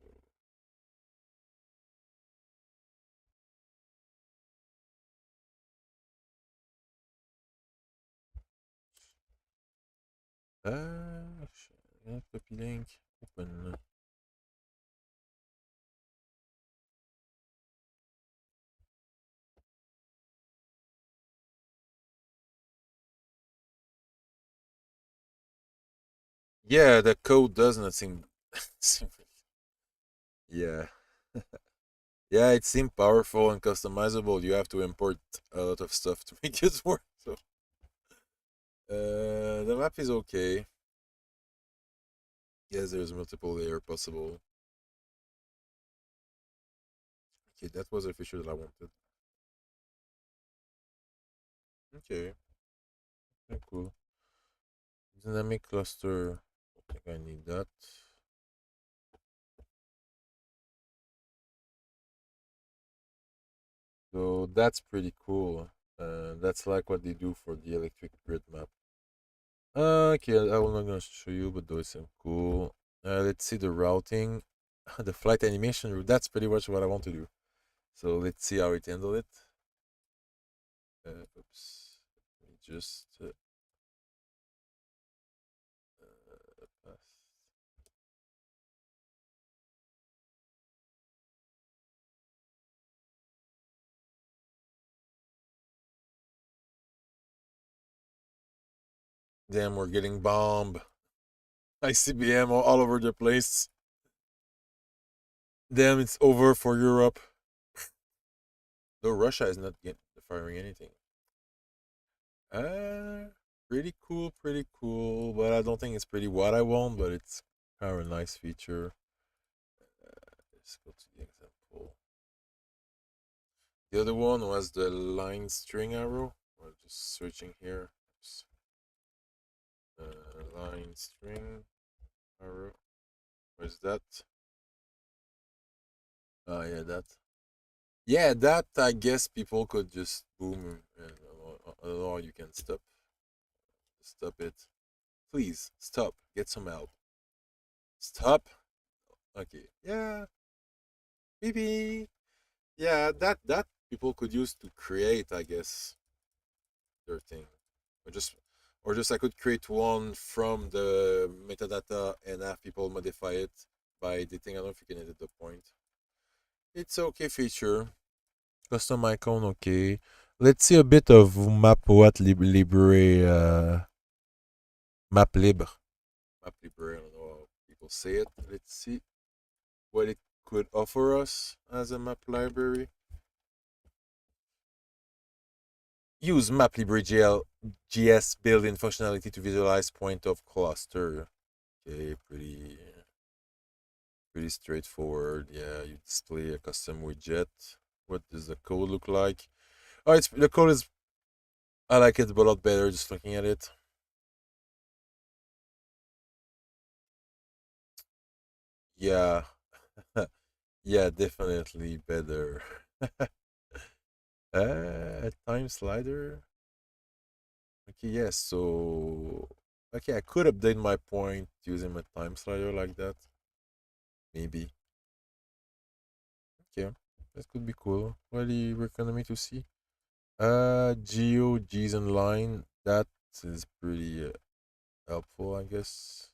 copy link, open. Yeah, the code does not seem. Yeah. Yeah, it seemed powerful and customizable. You have to import a lot of stuff to make it work. So, the map is okay. Yes, there's multiple layer possible. Okay, that was a feature that I wanted. Okay, okay, cool. Dynamic cluster. I think I need that. So that's pretty cool. That's like what they do for the electric grid map. Okay, I will not gonna show you, but those seem cool. Let's see the routing, the flight animation route. That's pretty much what I want to do. So let's see how it handle it. Oops. Let me just pass. Damn, we're getting bombed. ICBM all over the place. Damn, it's over for Europe. Though Russia is not firing anything. Uh, pretty cool, pretty cool. But I don't think it's pretty what I want, but it's kind of a nice feature. Let's go to the example. The other one was the line string arrow. I'm just searching here. Oops. Line string arrow. Where's that? Oh, yeah, that. Yeah, that I guess people could just boom and I don't know how you can stop it. Please stop. Get some help. Stop. Okay. Yeah. Maybe. Yeah. That people could use to create, I guess, their thing. Or just or just I could create one from the metadata and have people modify it by editing. I don't know if you can edit the point. It's okay feature. Custom icon, okay. Let's see a bit of map what libre map libre. Map libre, I don't know how people say it. Let's see what it could offer us as a map library. Use MapLibreGL GS built-in functionality to visualize point of cluster. Okay, pretty straightforward. Yeah, you display a custom widget. What does the code look like? Oh, it's the code is I like it a lot better just looking at it. Yeah, yeah, definitely better. Time slider. Okay, yes. So, okay, I could update my point using my time slider like that. Maybe. Okay, that could be cool. What do you recommend me to see? Geo, JSON line. That is pretty helpful, I guess.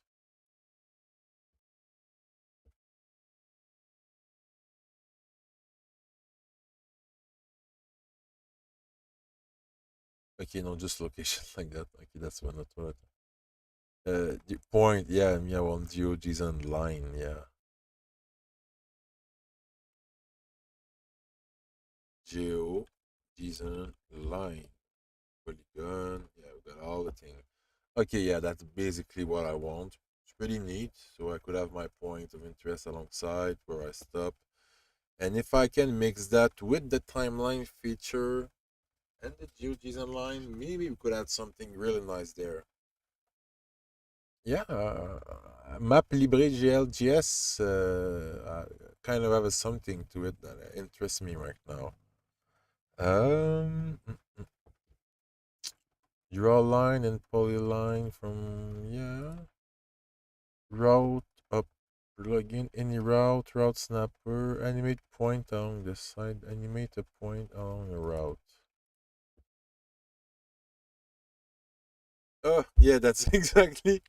Okay, no, just location like that. Okay, that's one. Not what. The point. Yeah, yeah. One geo, JSON line. Yeah, geo, JSON line. Polygon. Yeah, we got all the things. Okay, yeah, that's basically what I want. It's pretty neat. So I could have my point of interest alongside where I stop. And if I can mix that with the timeline feature and the GeoJSON line, maybe we could add something really nice there. Yeah, Map Libre GLGS kind of have a something to it that interests me right now. Draw line and polyline from, yeah, route up, plugin any route snapper, animate point along the side, animate a point along the route. Oh, yeah, that's exactly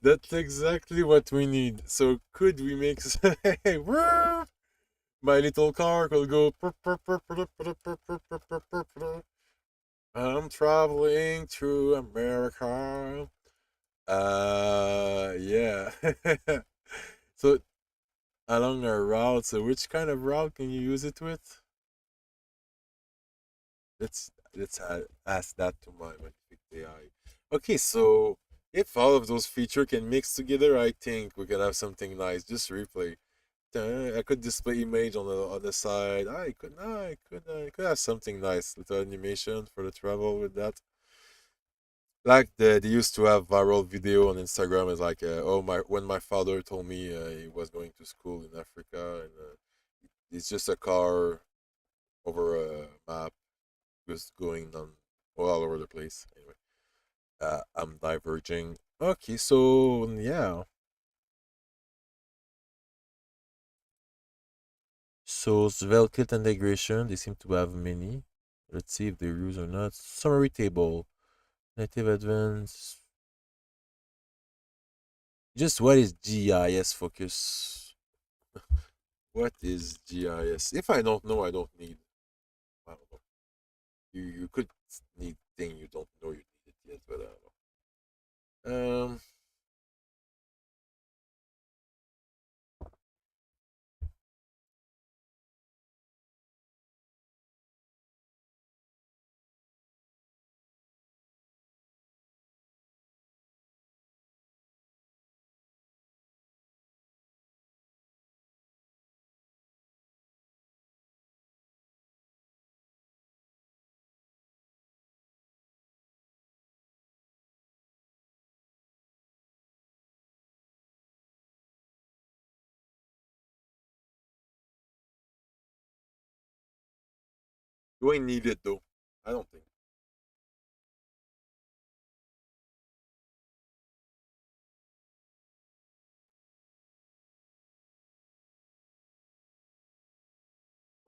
what we need. So could we make hey, my little car will go I'm traveling through America. Yeah. So along a route, so which kind of route can you use it with? Let's ask that to my magnific AI. Okay, so if all of those features can mix together, I think we can have something nice. Just replay. I could display image on the side. I could have something nice, little animation for the travel with that. Like they used to have viral video on Instagram is like, oh my, when my father told me he was going to school in Africa and it's just a car over a map just going on all over the place. Anyway, I'm diverging. Okay, so yeah. So Svelte integration, they seem to have many. Let's see if they're used or not. Summary table, native advanced. Just what is GIS focus? What is GIS? If I don't know, I don't need. I don't know. You could need thing you don't know you need it yet, but I don't know. Do I need it though? I don't think.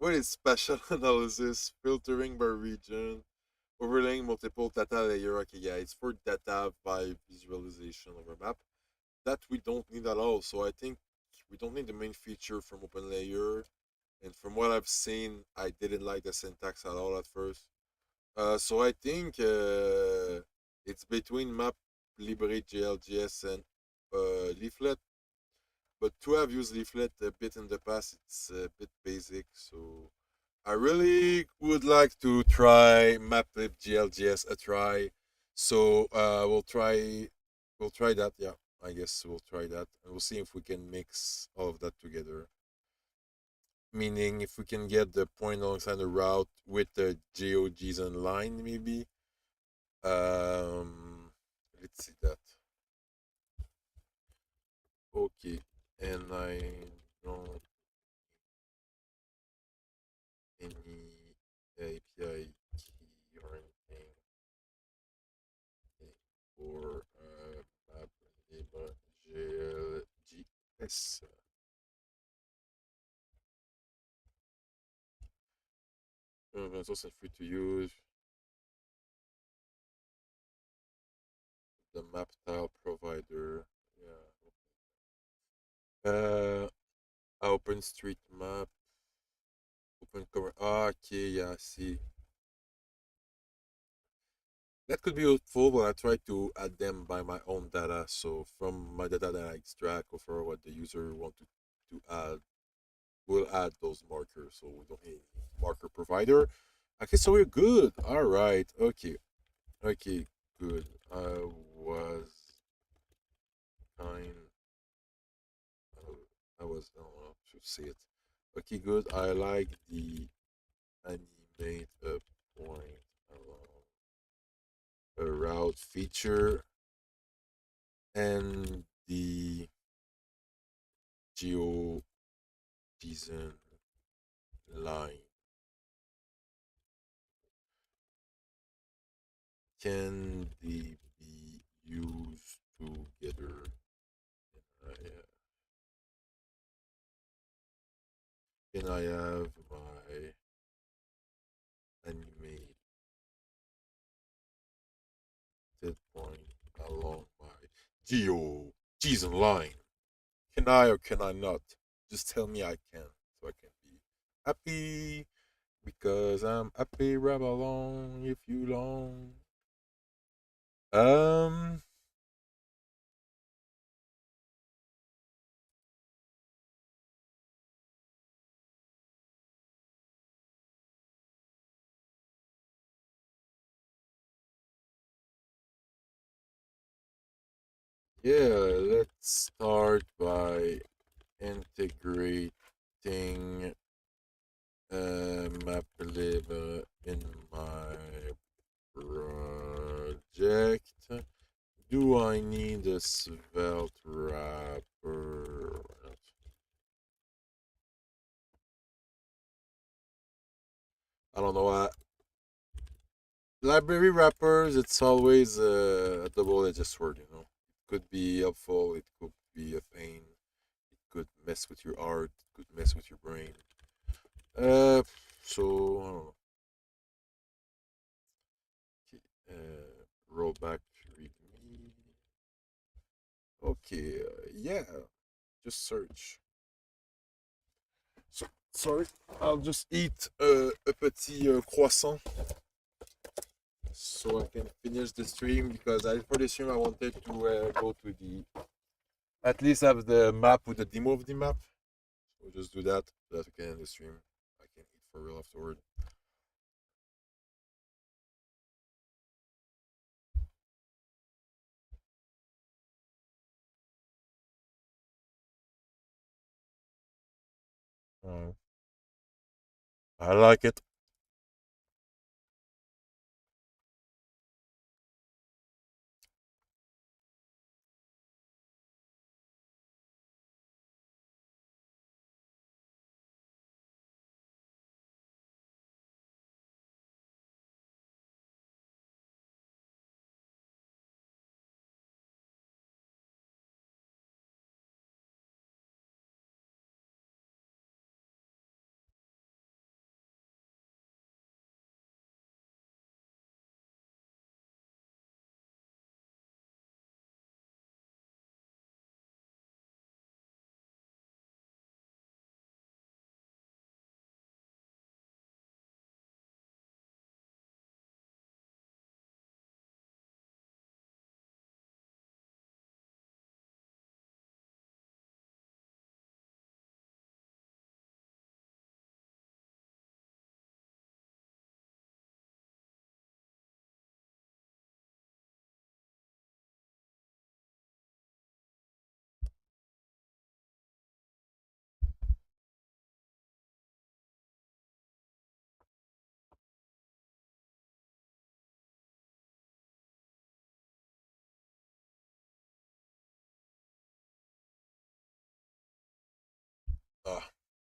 what is spatial analysis, filtering by region, overlaying multiple data layer. Okay, yeah, it's for data by visualization of a map. That we don't need at all. So I think we don't need the main feature from OpenLayer. And from what I've seen, I didn't like the syntax at all at first. So I think it's between Map Libre GLGS and Leaflet. But to have used Leaflet a bit in the past, it's a bit basic. So I really would like to try Maplib GLGS a try. So we'll try that. Yeah, I guess we'll try that, and we'll see if we can mix all of that together. Meaning, if we can get the point alongside the route with the GOGs in line, maybe. Let's see that. Okay, and I don't any API key or anything for GLGS. It's also free to use the map tile provider. Yeah. OpenStreetMap, Open cover. Ah, okay, yeah, I see. That could be useful, but I try to add them by my own data. So from my data that I extract or for what the user want to add, we'll add those markers. So we don't need marker provider. Okay, so we're good. All right. Okay. Okay. Good. I was kind. I don't know how to say it. Okay. Good. I like the animate a point along a route feature and the geo design line can they be used together? Can I have my animated point along my geo design line? Can I or can I not? Just tell me I can, so I can be happy because I'm happy right along if you long. Um, yeah, let's start by integrating maplib in my project. Do I need a svelte wrapper? I don't know. Library wrappers, it's always a double-edged sword, you know. It could be helpful, it could be a pain, it could mess with your art, it could mess with your brain. Uh, so, I don't know. Roll back to readme. Okay, yeah, just search. So, sorry, I'll just eat a petit croissant so I can finish the stream because for the stream I wanted to go to the at least have the map with the demo of the map. So we'll just do that so that we can end the stream. I can eat for real afterward. Uh, I like it.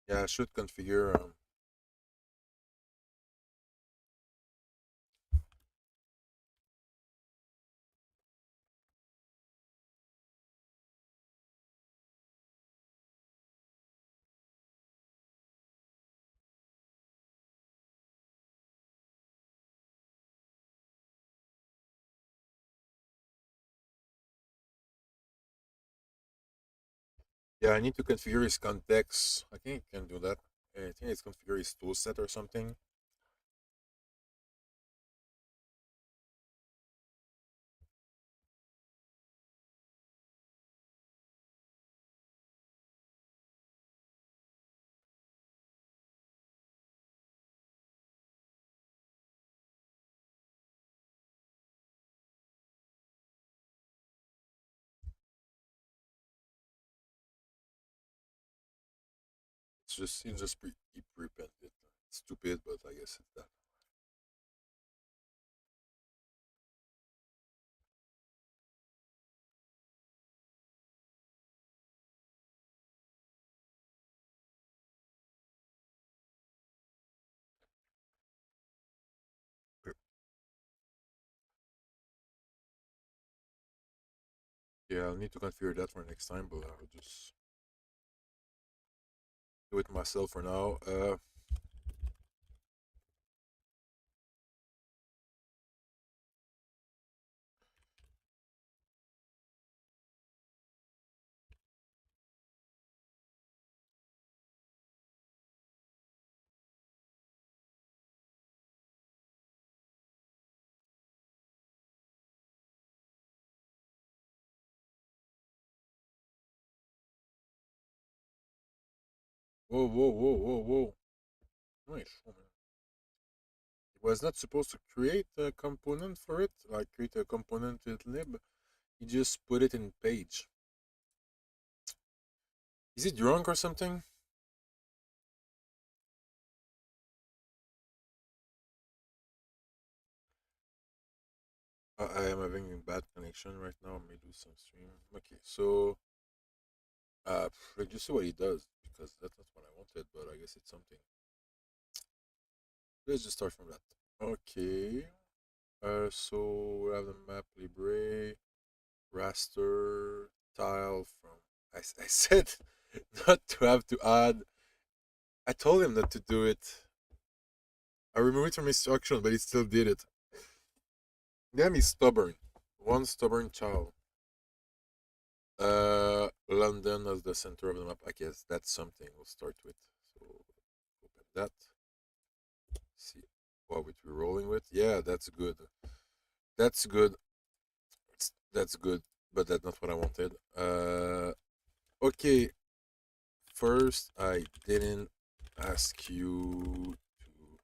Yeah, I should configure. Yeah, I need to configure his context. I think I can do that. I think it's configure his toolset or something. He prepend it. It's stupid, but I guess it's that. Yeah, I'll need to configure that for next time, but I'll just do it myself for now. Whoa, whoa, whoa, whoa, whoa. Nice. It was not supposed to create a component for it, like create a component with lib. You just put it in page. Is it drunk or something? I am having a bad connection right now. I may do some stream. Okay, so let's just see what he does because that's not what I wanted, but I guess it's something. Let's just start from that. Okay. So we have the map libre, raster, tile from. I said not to have to add. I told him not to do it. I removed it from instruction, but he still did it. Damn, he's stubborn. One stubborn child. London as the center of the map. I guess that's something we'll start with. So open that. See what we're rolling with. Yeah, that's good. That's good. That's good, but that's not what I wanted. Okay. First, I didn't ask you to.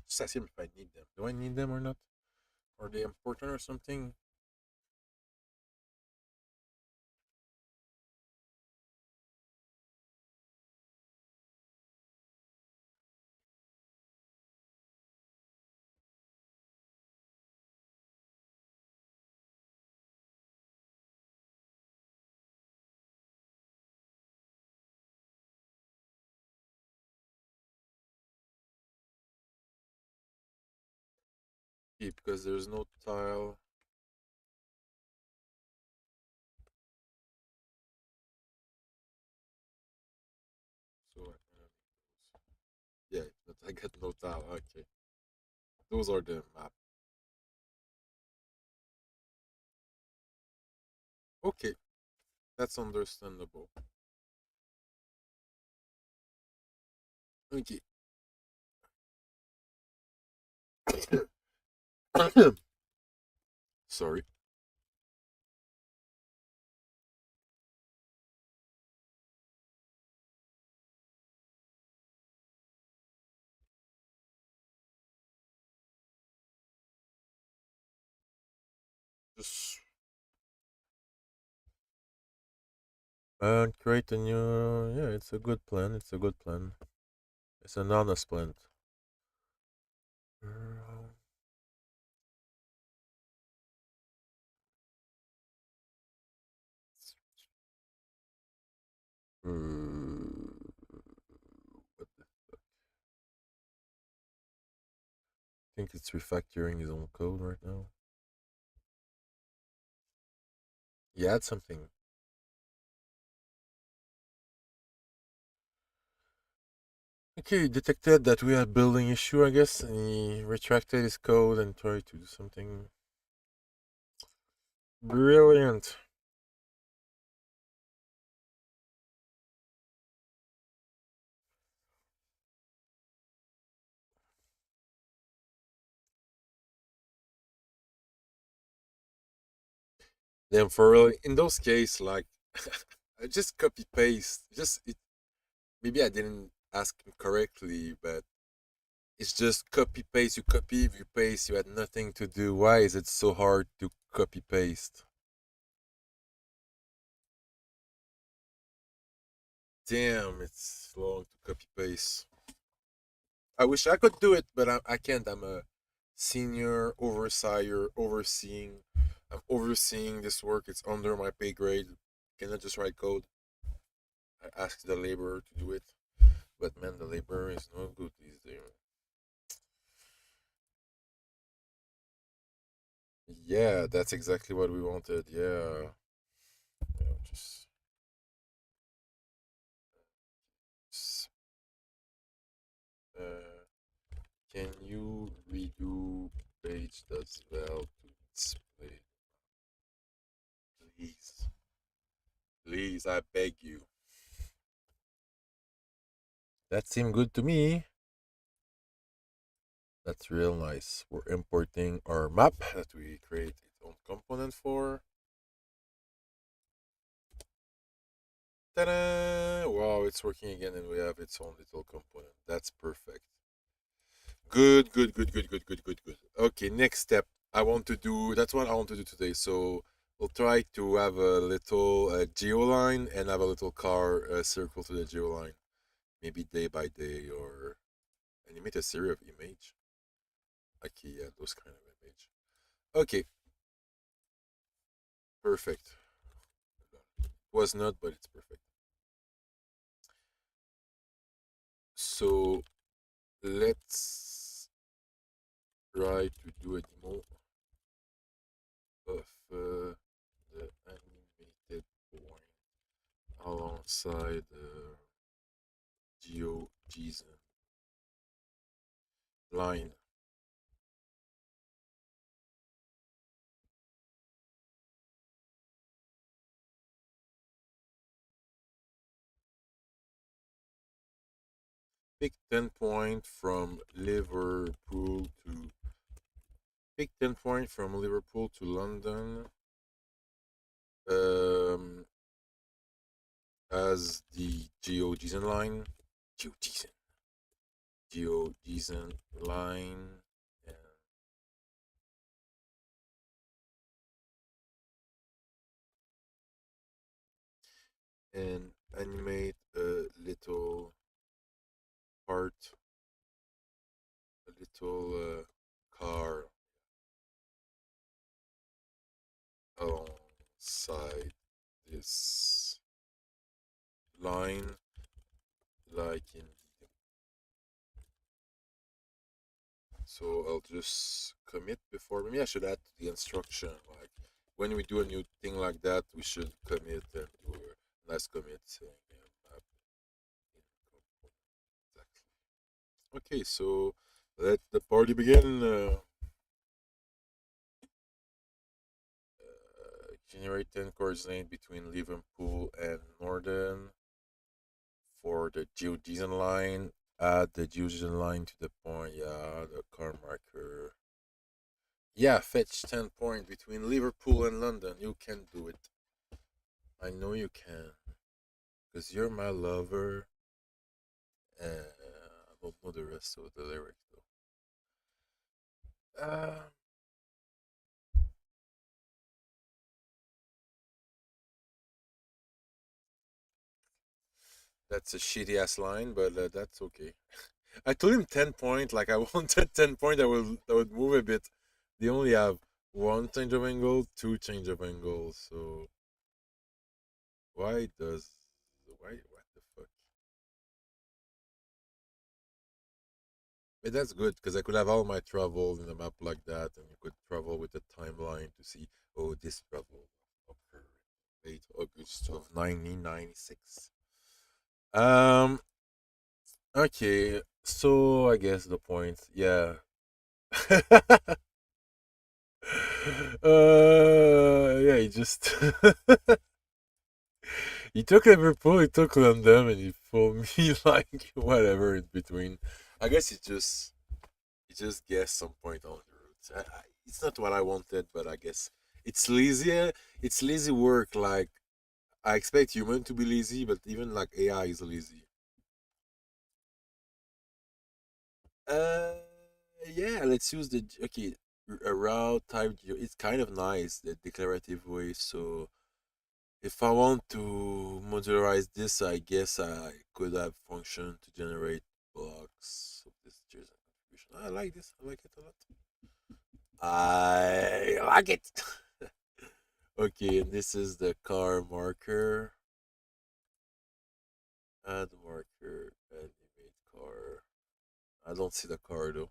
Just ask him if I need them. Do I need them or not? Are they important or something? Yeah, because there's no tile. So yeah, but I get no tile. Okay, those are the map. Okay, that's understandable. Okay. Sorry. Just And create a new. Yeah, it's a good plan. It's a good plan. It's an honest plan. What I think it's refactoring his own code right now. You add something. Okay, he detected that we had building issue, I guess, and he retracted his code and tried to do something brilliant. Then for real, in those cases, like, I just copy paste. Just it. Maybe I didn't ask him correctly, but it's just copy paste. You copy, you paste. You had nothing to do. Why is it so hard to copy paste? Damn, it's long to copy paste. I wish I could do it, but I can't. I'm a senior oversier, overseeing. I'm overseeing this work. It's under my pay grade. Cannot just write code. I asked the laborer to do it, but man, the laborer is no good these days. Yeah, that's exactly what we wanted. Yeah, yeah just uh, can you redo page as well to display, please? Please, I beg you. That seemed good to me. That's real nice. We're importing our map that we create its own component for. Ta-da! Wow, it's working again and we have its own little component. That's perfect. Good, good, good, good, good, good, good, good. Okay, next step. I want to do, that's what I want to do today. So we'll try to have a little geo line and have a little car circle to the geo line. Maybe day by day or animate a series of image. Okay, yeah, those kind of image. Okay, perfect. Was not, but it's perfect. So let's try to do a demo of the animated point alongside the GeoJSON line. Pick 10 point from Liverpool to pick 10 point from Liverpool to London um, as the GeoJSON line. GeoJSON. GeoJSON line. And animate a little part, a little car alongside this line, like in the. So I'll just commit before. Maybe I should add the instruction. Like when we do a new thing like that, we should commit and do a nice commit saying map in exactly. Okay, so let the party begin. Generate 10 coordinate between Liverpool and Northern for the geodesic line. Add the geodesic line to the point. Yeah, the car marker. Yeah, fetch 10 point between Liverpool and London. You can do it. I know you can. Because you're my lover. I don't know the rest of the lyric though. That's a shitty ass line, but that's okay. I told him 10 point, like I wanted 10 point. I would move a bit. They only have one change of angle, two change of angles. So why does why what the fuck? But that's good because I could have all my travel in a map like that, and you could travel with the timeline to see. Oh, this travel occurred 8 August of 1996. Um. Okay. So I guess the point. Yeah. Yeah, he just he took Liverpool, he took London, and he pulled me like whatever in between. I guess he just guessed some point on the route. It's not what I wanted, but I guess it's lazy. It's lazy work. Like I expect human to be lazy, but even like AI is lazy. Uh, yeah. Let's use the okay a route type. It's kind of nice the declarative way. So if I want to modularize this, I guess I could have function to generate blocks of this jersey contribution. I like this. I like it a lot. I like it. Okay, and this is the car marker. Add marker, animate car. I don't see the car though.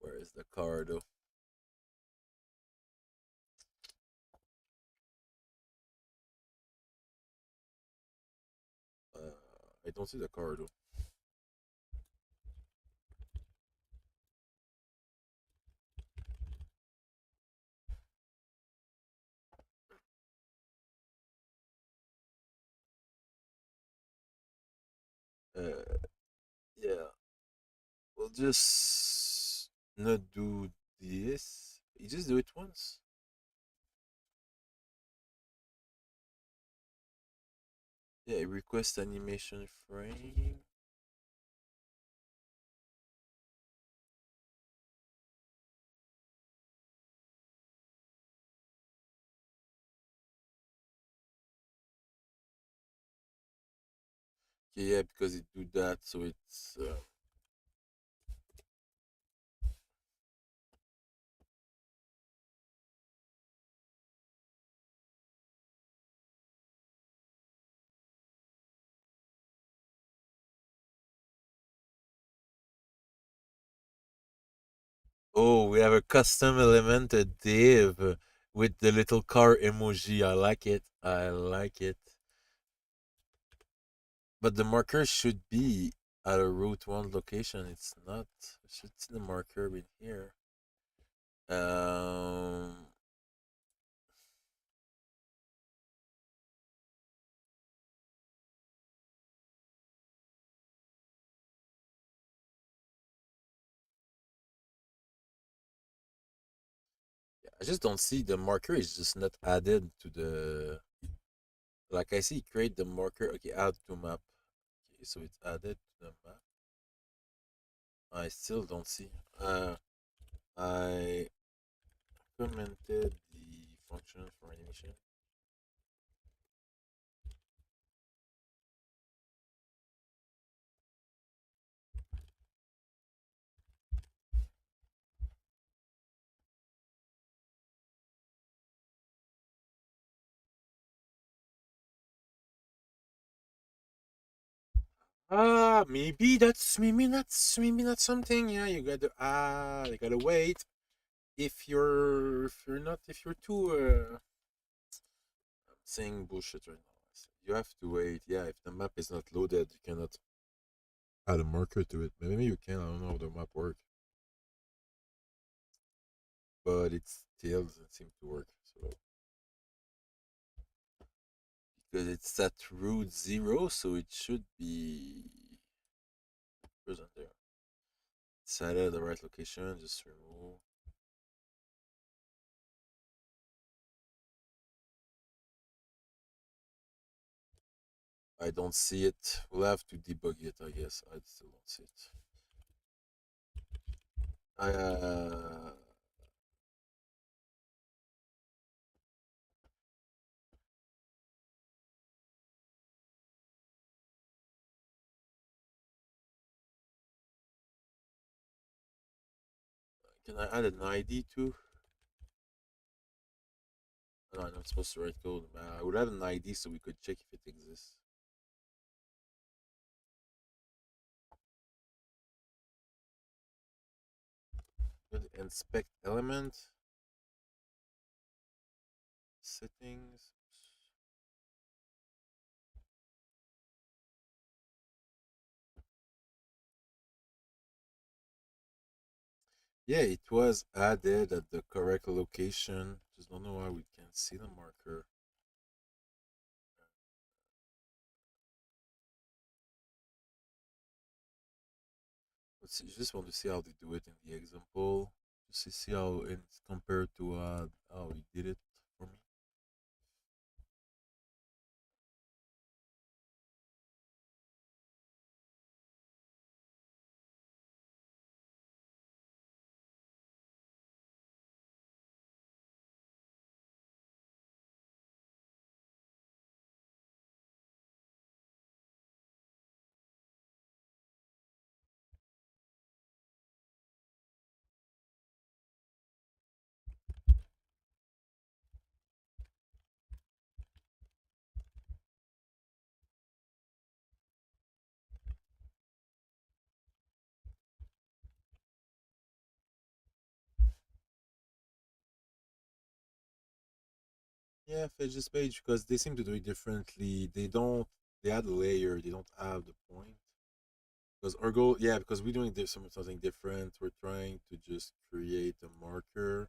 Where is the car though? I don't see the car though. Yeah, we'll just not do this. You just do it once. Yeah, request animation frame. Yeah, because it do that, so it's. Oh, we have a custom element, a div with the little car emoji. I like it. I like it. But the marker should be at a route one location. It's not. I should see the marker in here. Um, yeah, I just don't see the marker is just not added to the. Like I see, create the marker. Okay, add to map. Okay, so it's added to the map. I still don't see. I implemented the function for animation. Maybe that's something. Yeah, you gotta wait. If you're I'm saying bullshit right now. You have to wait. Yeah, if the map is not loaded, you cannot add a marker to it. Maybe you can. I don't know how the map works, but it still doesn't seem to work. So because it's at root 0, so it should be present there. Set at the right location. Just remove. I don't see it. We'll have to debug it, I guess. I still don't see it. Can I add an ID too? No, I'm not supposed to write code. I would add an ID so we could check if it exists. Good. Inspect element settings. Yeah, it was added at the correct location. Just don't know why we can't see the marker. Let's see, just want to see how they do it in the example. Just to see how it's compared to how he did it for me. Yeah, fetch this page because they seem to do it differently. They add a layer, they don't have the point. Because our goal, yeah, because we're doing something different. We're trying to just create a marker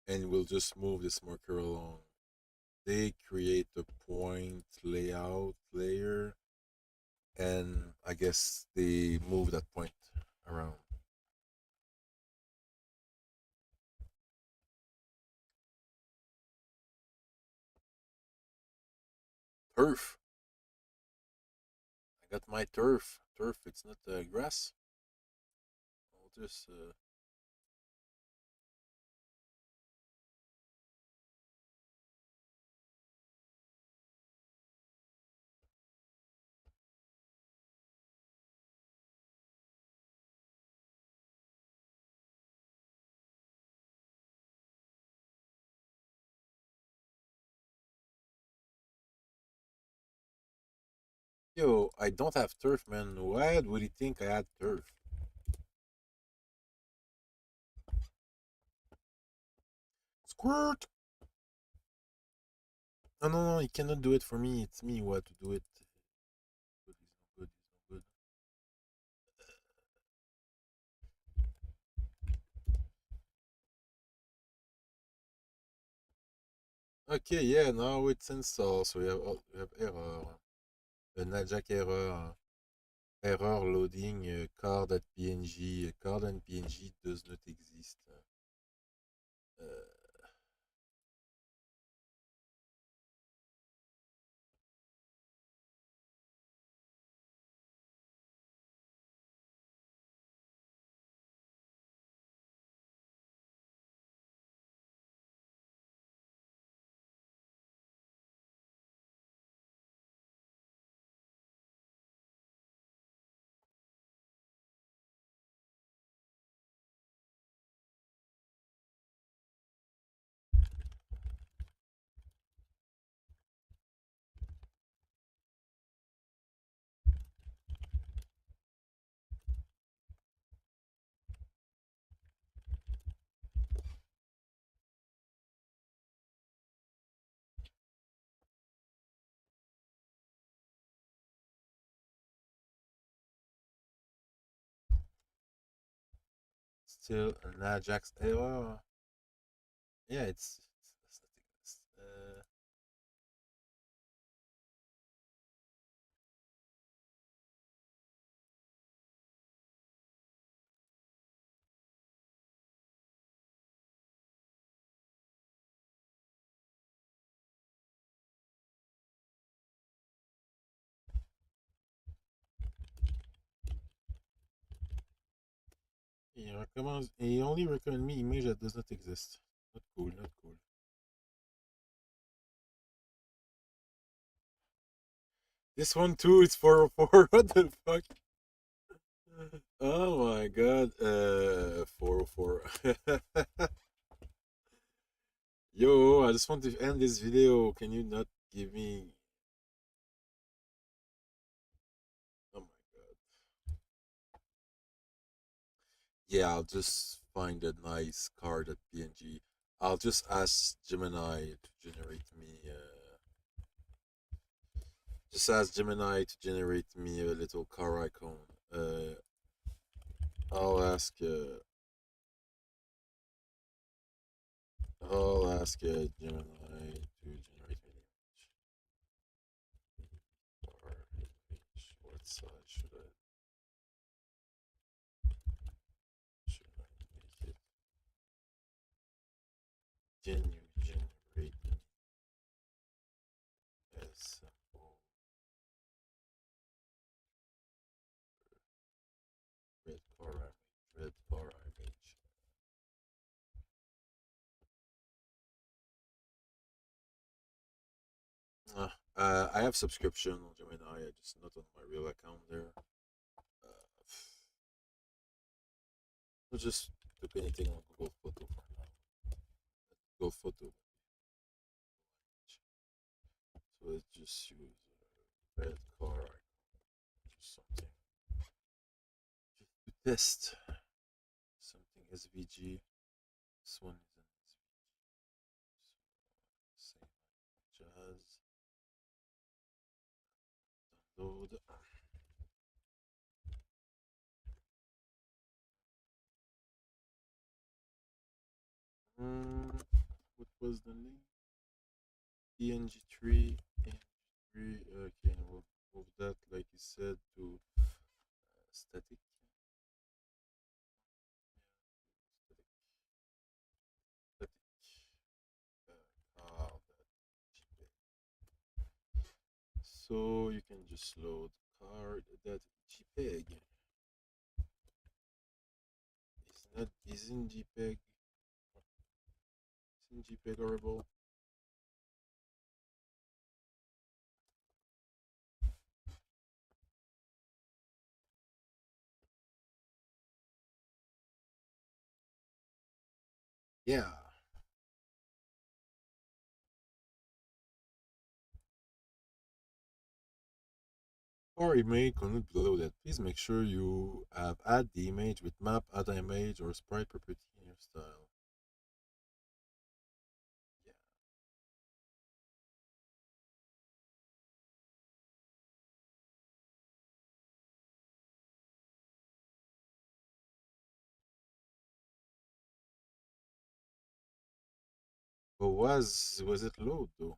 and we'll just move this marker along. They create the point layout layer and I guess they move that point around. Turf. I got my turf. Turf, it's not grass. I'll just yo, I don't have turf, man. Why would he think I had turf? Squirt! No, no, no, he cannot do it for me. It's me who had to do it. Good, he's no good, he's no good. Okay, yeah, now it's installed. So we have error. An Ajax error. Error loading card.png. Card.png does not exist. Uh, Still an Ajax error. Yeah, it's nothing else. He only recommend me image that does not exist. Not cool, not cool. This one too is 404. What the fuck? Oh my god. 404. Yo, I just want to end this video. Can you not give me. Oh my god. Yeah, I'll just find a nice card at PNG. I'll just ask Gemini to generate me. Just ask Gemini to generate me a little car icon. I'll ask. I'll ask Gemini to generate me an car image. What size should I make it? Can you generate me a simple red car image? Red car image. I have subscription on Gemini. I just not on my real account there. I'll just took anything on Google Photo for now. Google Photo. So let's just use red car icon. Just something just to test something SVG. This one is an SVG. So same like jazz. Download. What was the name? ENG3. ENG3. Okay, we'll move that like you said to static. Static. Card JPEG. So you can just load card that JPEG. Isn't JPEG horrible? Yeah. Or image cannot be loaded. Please make sure you have add the image with map, add image, or sprite property in your style. Yeah. But was it load though?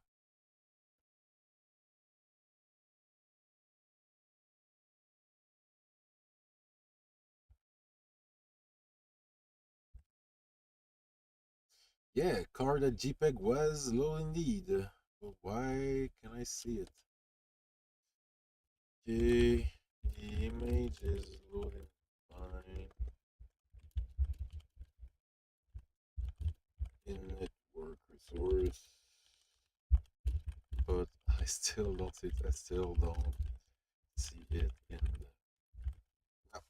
Yeah, card.jpg was low indeed. But why can I see it? Okay, the image is loading fine in network resource, but I still don't see it. I still don't see it in the. Oh,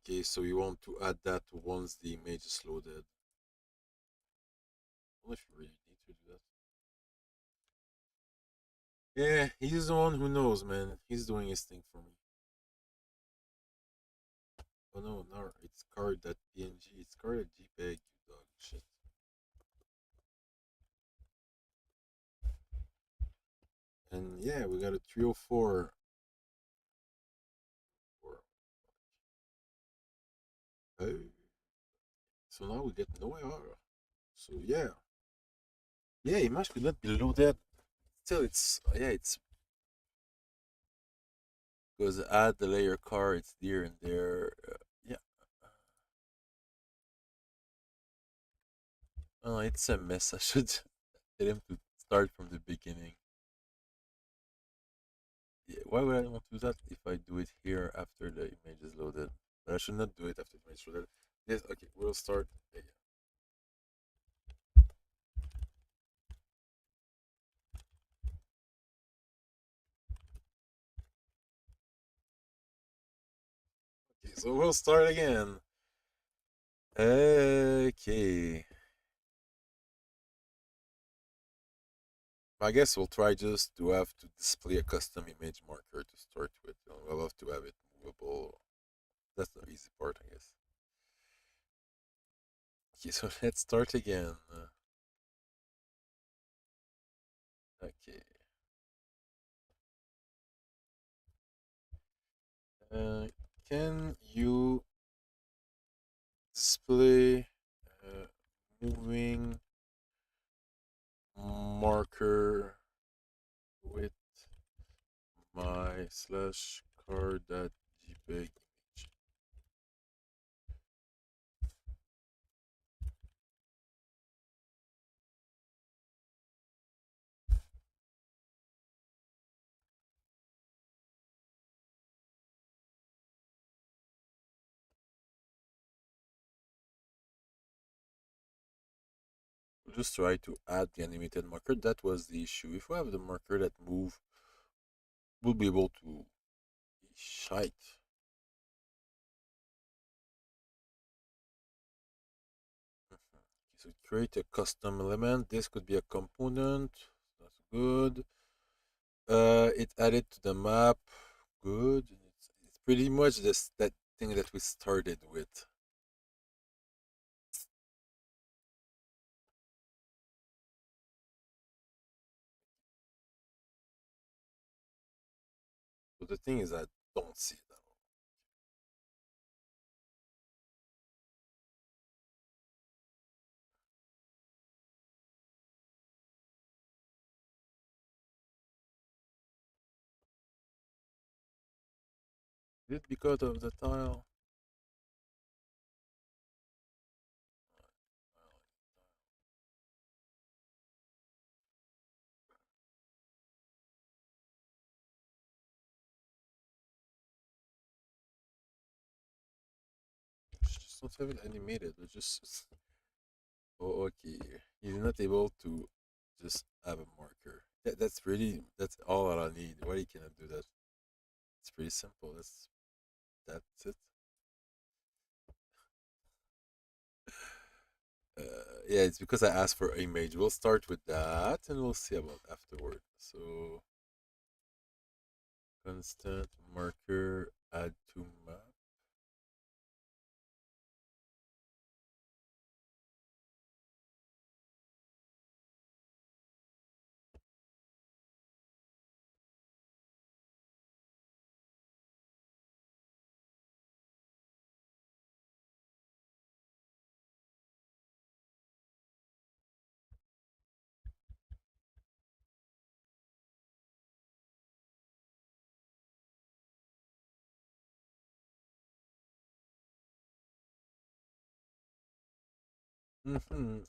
okay, so you want to add that once the image is loaded. I don't know if you really need to do that. Yeah, he's the one who knows, man. He's doing his thing for me. Oh no, it's card.png. It's card.jpg, you dog shit. And yeah, we got a 304. Hey. So now we get no error. So yeah. Yeah, image could not be loaded. Still, it's because add the layer car, it's there and there. Yeah. Oh, it's a mess. I should tell him to start from the beginning. Yeah, why would I want to do that if I do it here after the image is loaded? I should not do it after 20 minutes. Yes, okay, we'll start again. Okay, so we'll start again. Okay. I guess we'll try just to have to display a custom image marker to start with. We'll have to have it movable. That's the easy part, I guess. Okay, so let's start again. Okay. Uh, can you display moving marker with my slash card.jpg image? We'll just try to add the animated marker. That was the issue. If we have the marker that move, we'll be able to shite. So create a custom element. This could be a component. That's good. It added to the map. Good. It's pretty much this that thing that we started with. So the thing is, I don't see that. Is it because of the tile? Just don't have it animated. It's just oh, okay. You're not able to just have a marker. That's all that I need. Why you cannot do that? It's pretty simple. That's it. Yeah, it's because I asked for image. We'll start with that and we'll see about afterward. So constant marker add to map.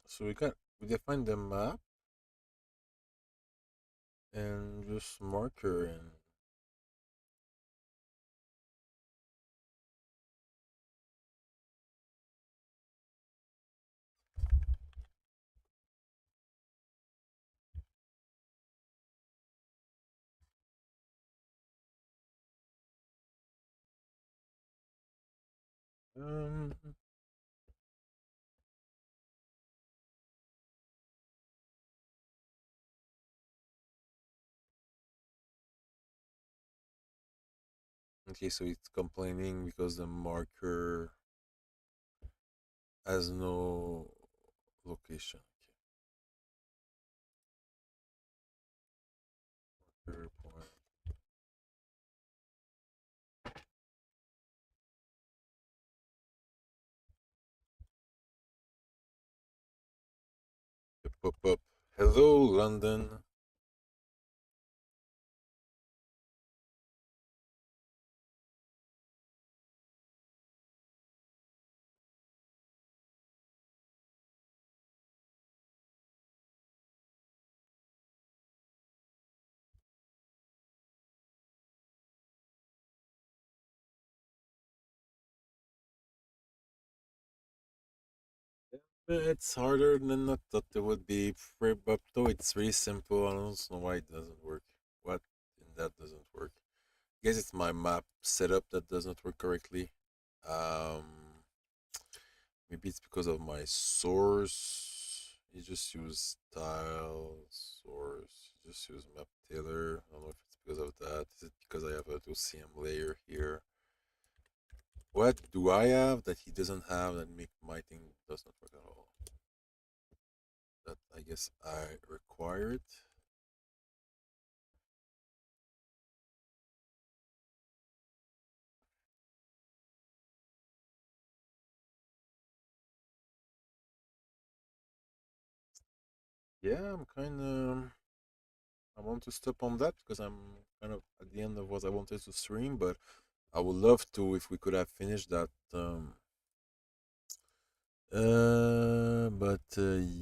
So we define the map and just marker and um okay, so it's complaining because the marker has no location. Okay. Marker point. Pop up. Hello, London. It's harder than I thought it would be, but though it's really simple, I don't know why it doesn't work. What in that doesn't work? I guess it's my map setup that doesn't work correctly. Um, Maybe it's because of my source. You just use style source. You just use map tailor. I don't know if it's because of that. Is it because I have a OCM layer here? What do I have that he doesn't have that make my thing does not work at all? That I guess I require it. Yeah, I'm kind of. I want to stop on that because I'm kind of at the end of what I wanted to stream, but I would love to if we could have finished that.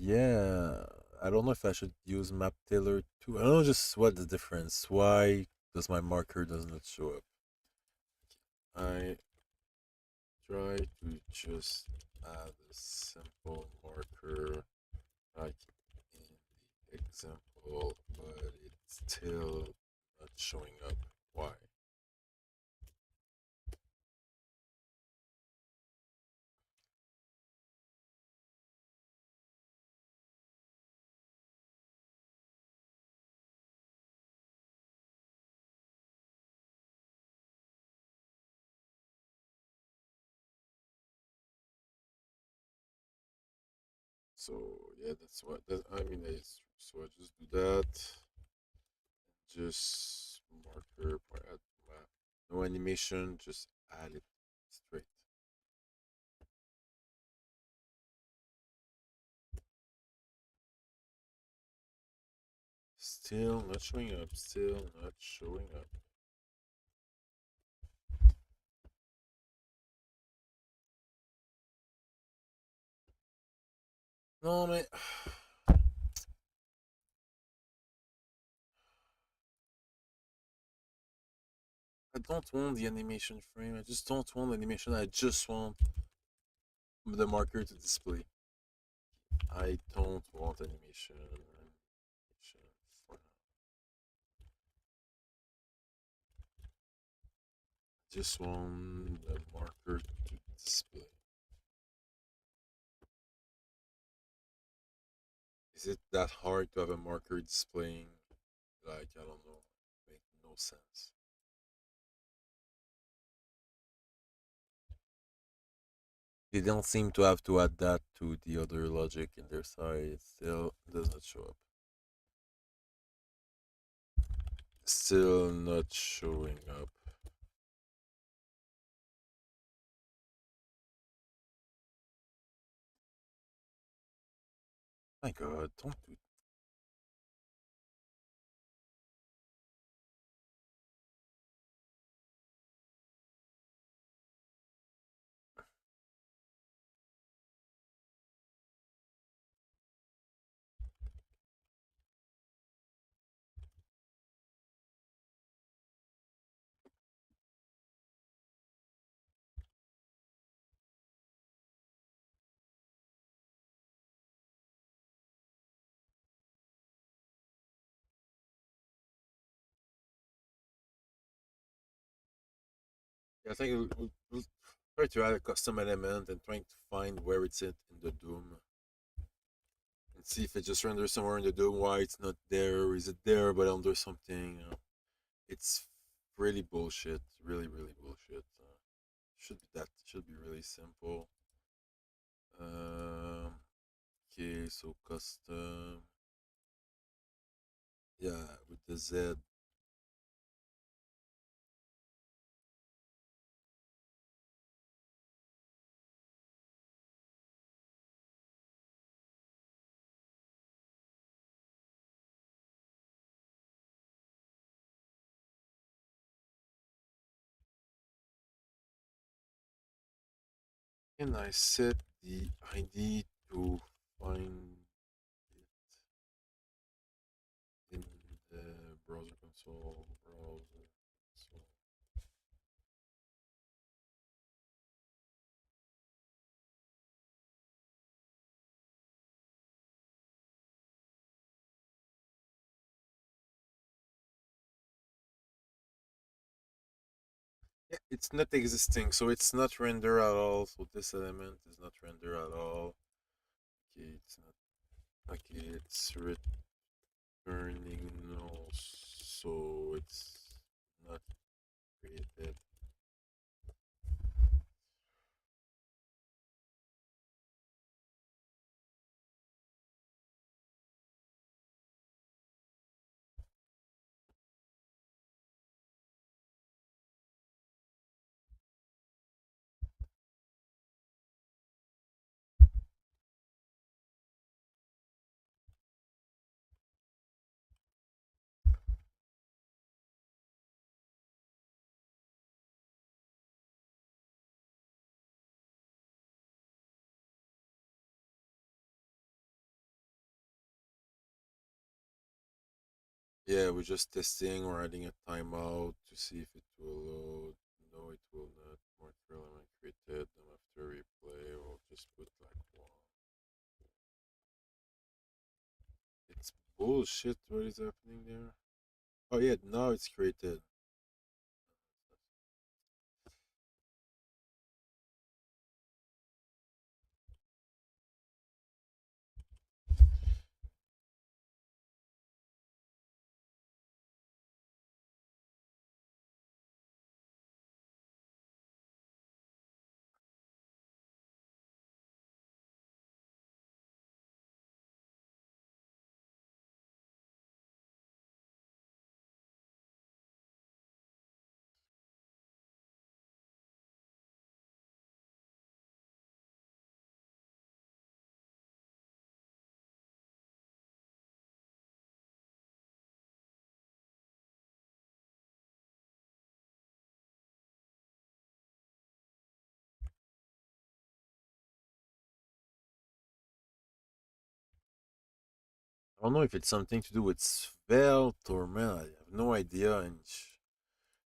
Yeah, I don't know if I should use map tailor too. I don't know just what the difference. Why does my marker does not show up? I try to just add a simple marker like in the example, but it's still not showing up. Why? So yeah, that's what that I mean. It's so I just do that. Just marker add map. No animation. Just add it straight. Still not showing up. Still not showing up. No, man. I don't want the animation frame. I just don't want animation. I just want the marker to display. I don't want animation. Animation for now. Just want the marker to display. Is it that hard to have a marker displaying? Like, I don't know. Make no sense. They don't seem to have to add that to the other logic in their side. It still does not show up. Still not showing up. My god, don't do. Yeah, I think we'll try to add a custom element and trying to find where it's at in the DOM and see if it just renders somewhere in the DOM. Why it's not there? Is it there but under something? It's really bullshit. Really, really bullshit. Should be that should be really simple. Um, okay, so custom. Yeah, with the Z. And I set the ID to find it in the browser console. Browser console. Yeah, it's not existing, so it's not render at all. So this element is not render at all. Okay, it's not. Okay, it's returning null, so it's not created. Yeah, we're just testing. We're adding a timeout to see if it will load. No, it will not. Marker element created. Then after replay, we'll just put like one. It's bullshit. What is happening there? Oh yeah, now it's created. I don't know if it's something to do with Svelte or man. I have no idea. And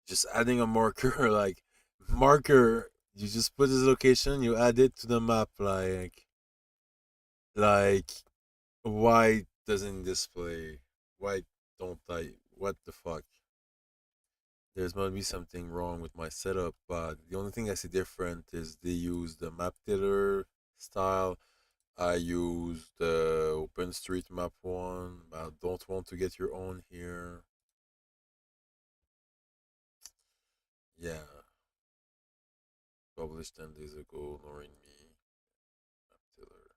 just adding a marker, like marker, you just put his location, you add it to the map, like why doesn't display? Why don't I? What the fuck? There's must be something wrong with my setup, but the only thing I see different is they use the map tiller style. I use the OpenStreetMap one. I don't want to get your own here. Yeah, published 10 days ago, ignoring me. Map tiller.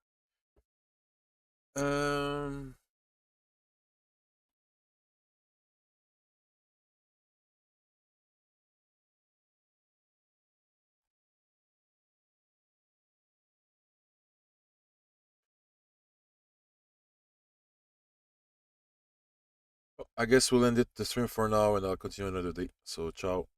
I guess we'll end it the stream for now, and I'll continue another day. So ciao.